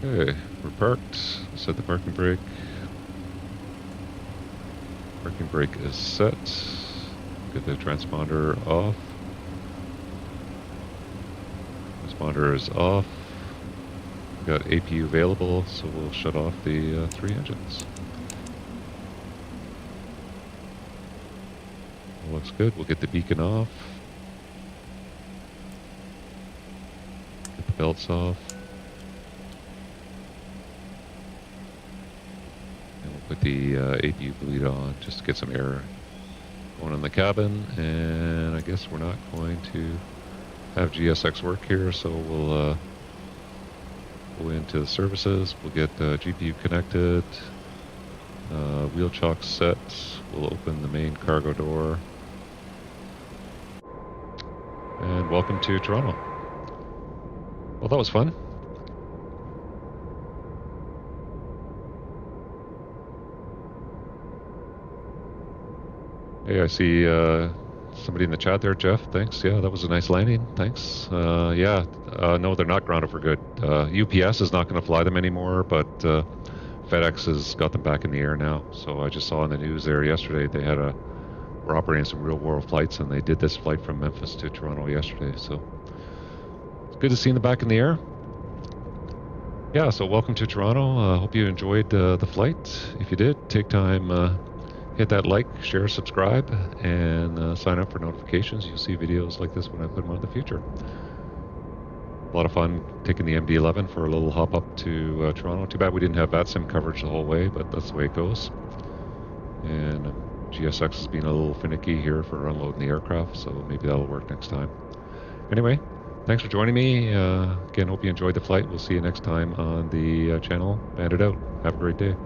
Okay, we're parked. Set the parking brake. Parking brake is set. Get the transponder off. Transponder is off. Got APU available, so we'll shut off the 3 engines. Looks good. We'll get the beacon off. Get the belts off. And we'll put the APU bleed on just to get some air going in the cabin. And I guess we're not going to have GSX work here, so we'll go into the services. We'll get GPU connected, wheel chock set. We'll open the main cargo door. And welcome to Toronto. Well, that was fun. Hey, I see somebody in the chat there, Jeff. Thanks. Yeah, that was a nice landing. Thanks. No, they're not grounded for good. UPS is not going to fly them anymore, but FedEx has got them back in the air now. So I just saw in the news there yesterday they were operating some real-world flights, and they did this flight from Memphis to Toronto yesterday. So it's good to see them back in the air. Yeah. So welcome to Toronto. Hope you enjoyed the flight. If you did, take time. Hit that like, share, subscribe, and sign up for notifications. You'll see videos like this when I put them out in the future. A lot of fun taking the MD-11 for a little hop up to Toronto. Too bad we didn't have VATSIM coverage the whole way, but that's the way it goes. And GSX has been a little finicky here for unloading the aircraft, so maybe that'll work next time. Anyway, thanks for joining me. Again, hope you enjoyed the flight. We'll see you next time on the channel. Bandit out. Have a great day.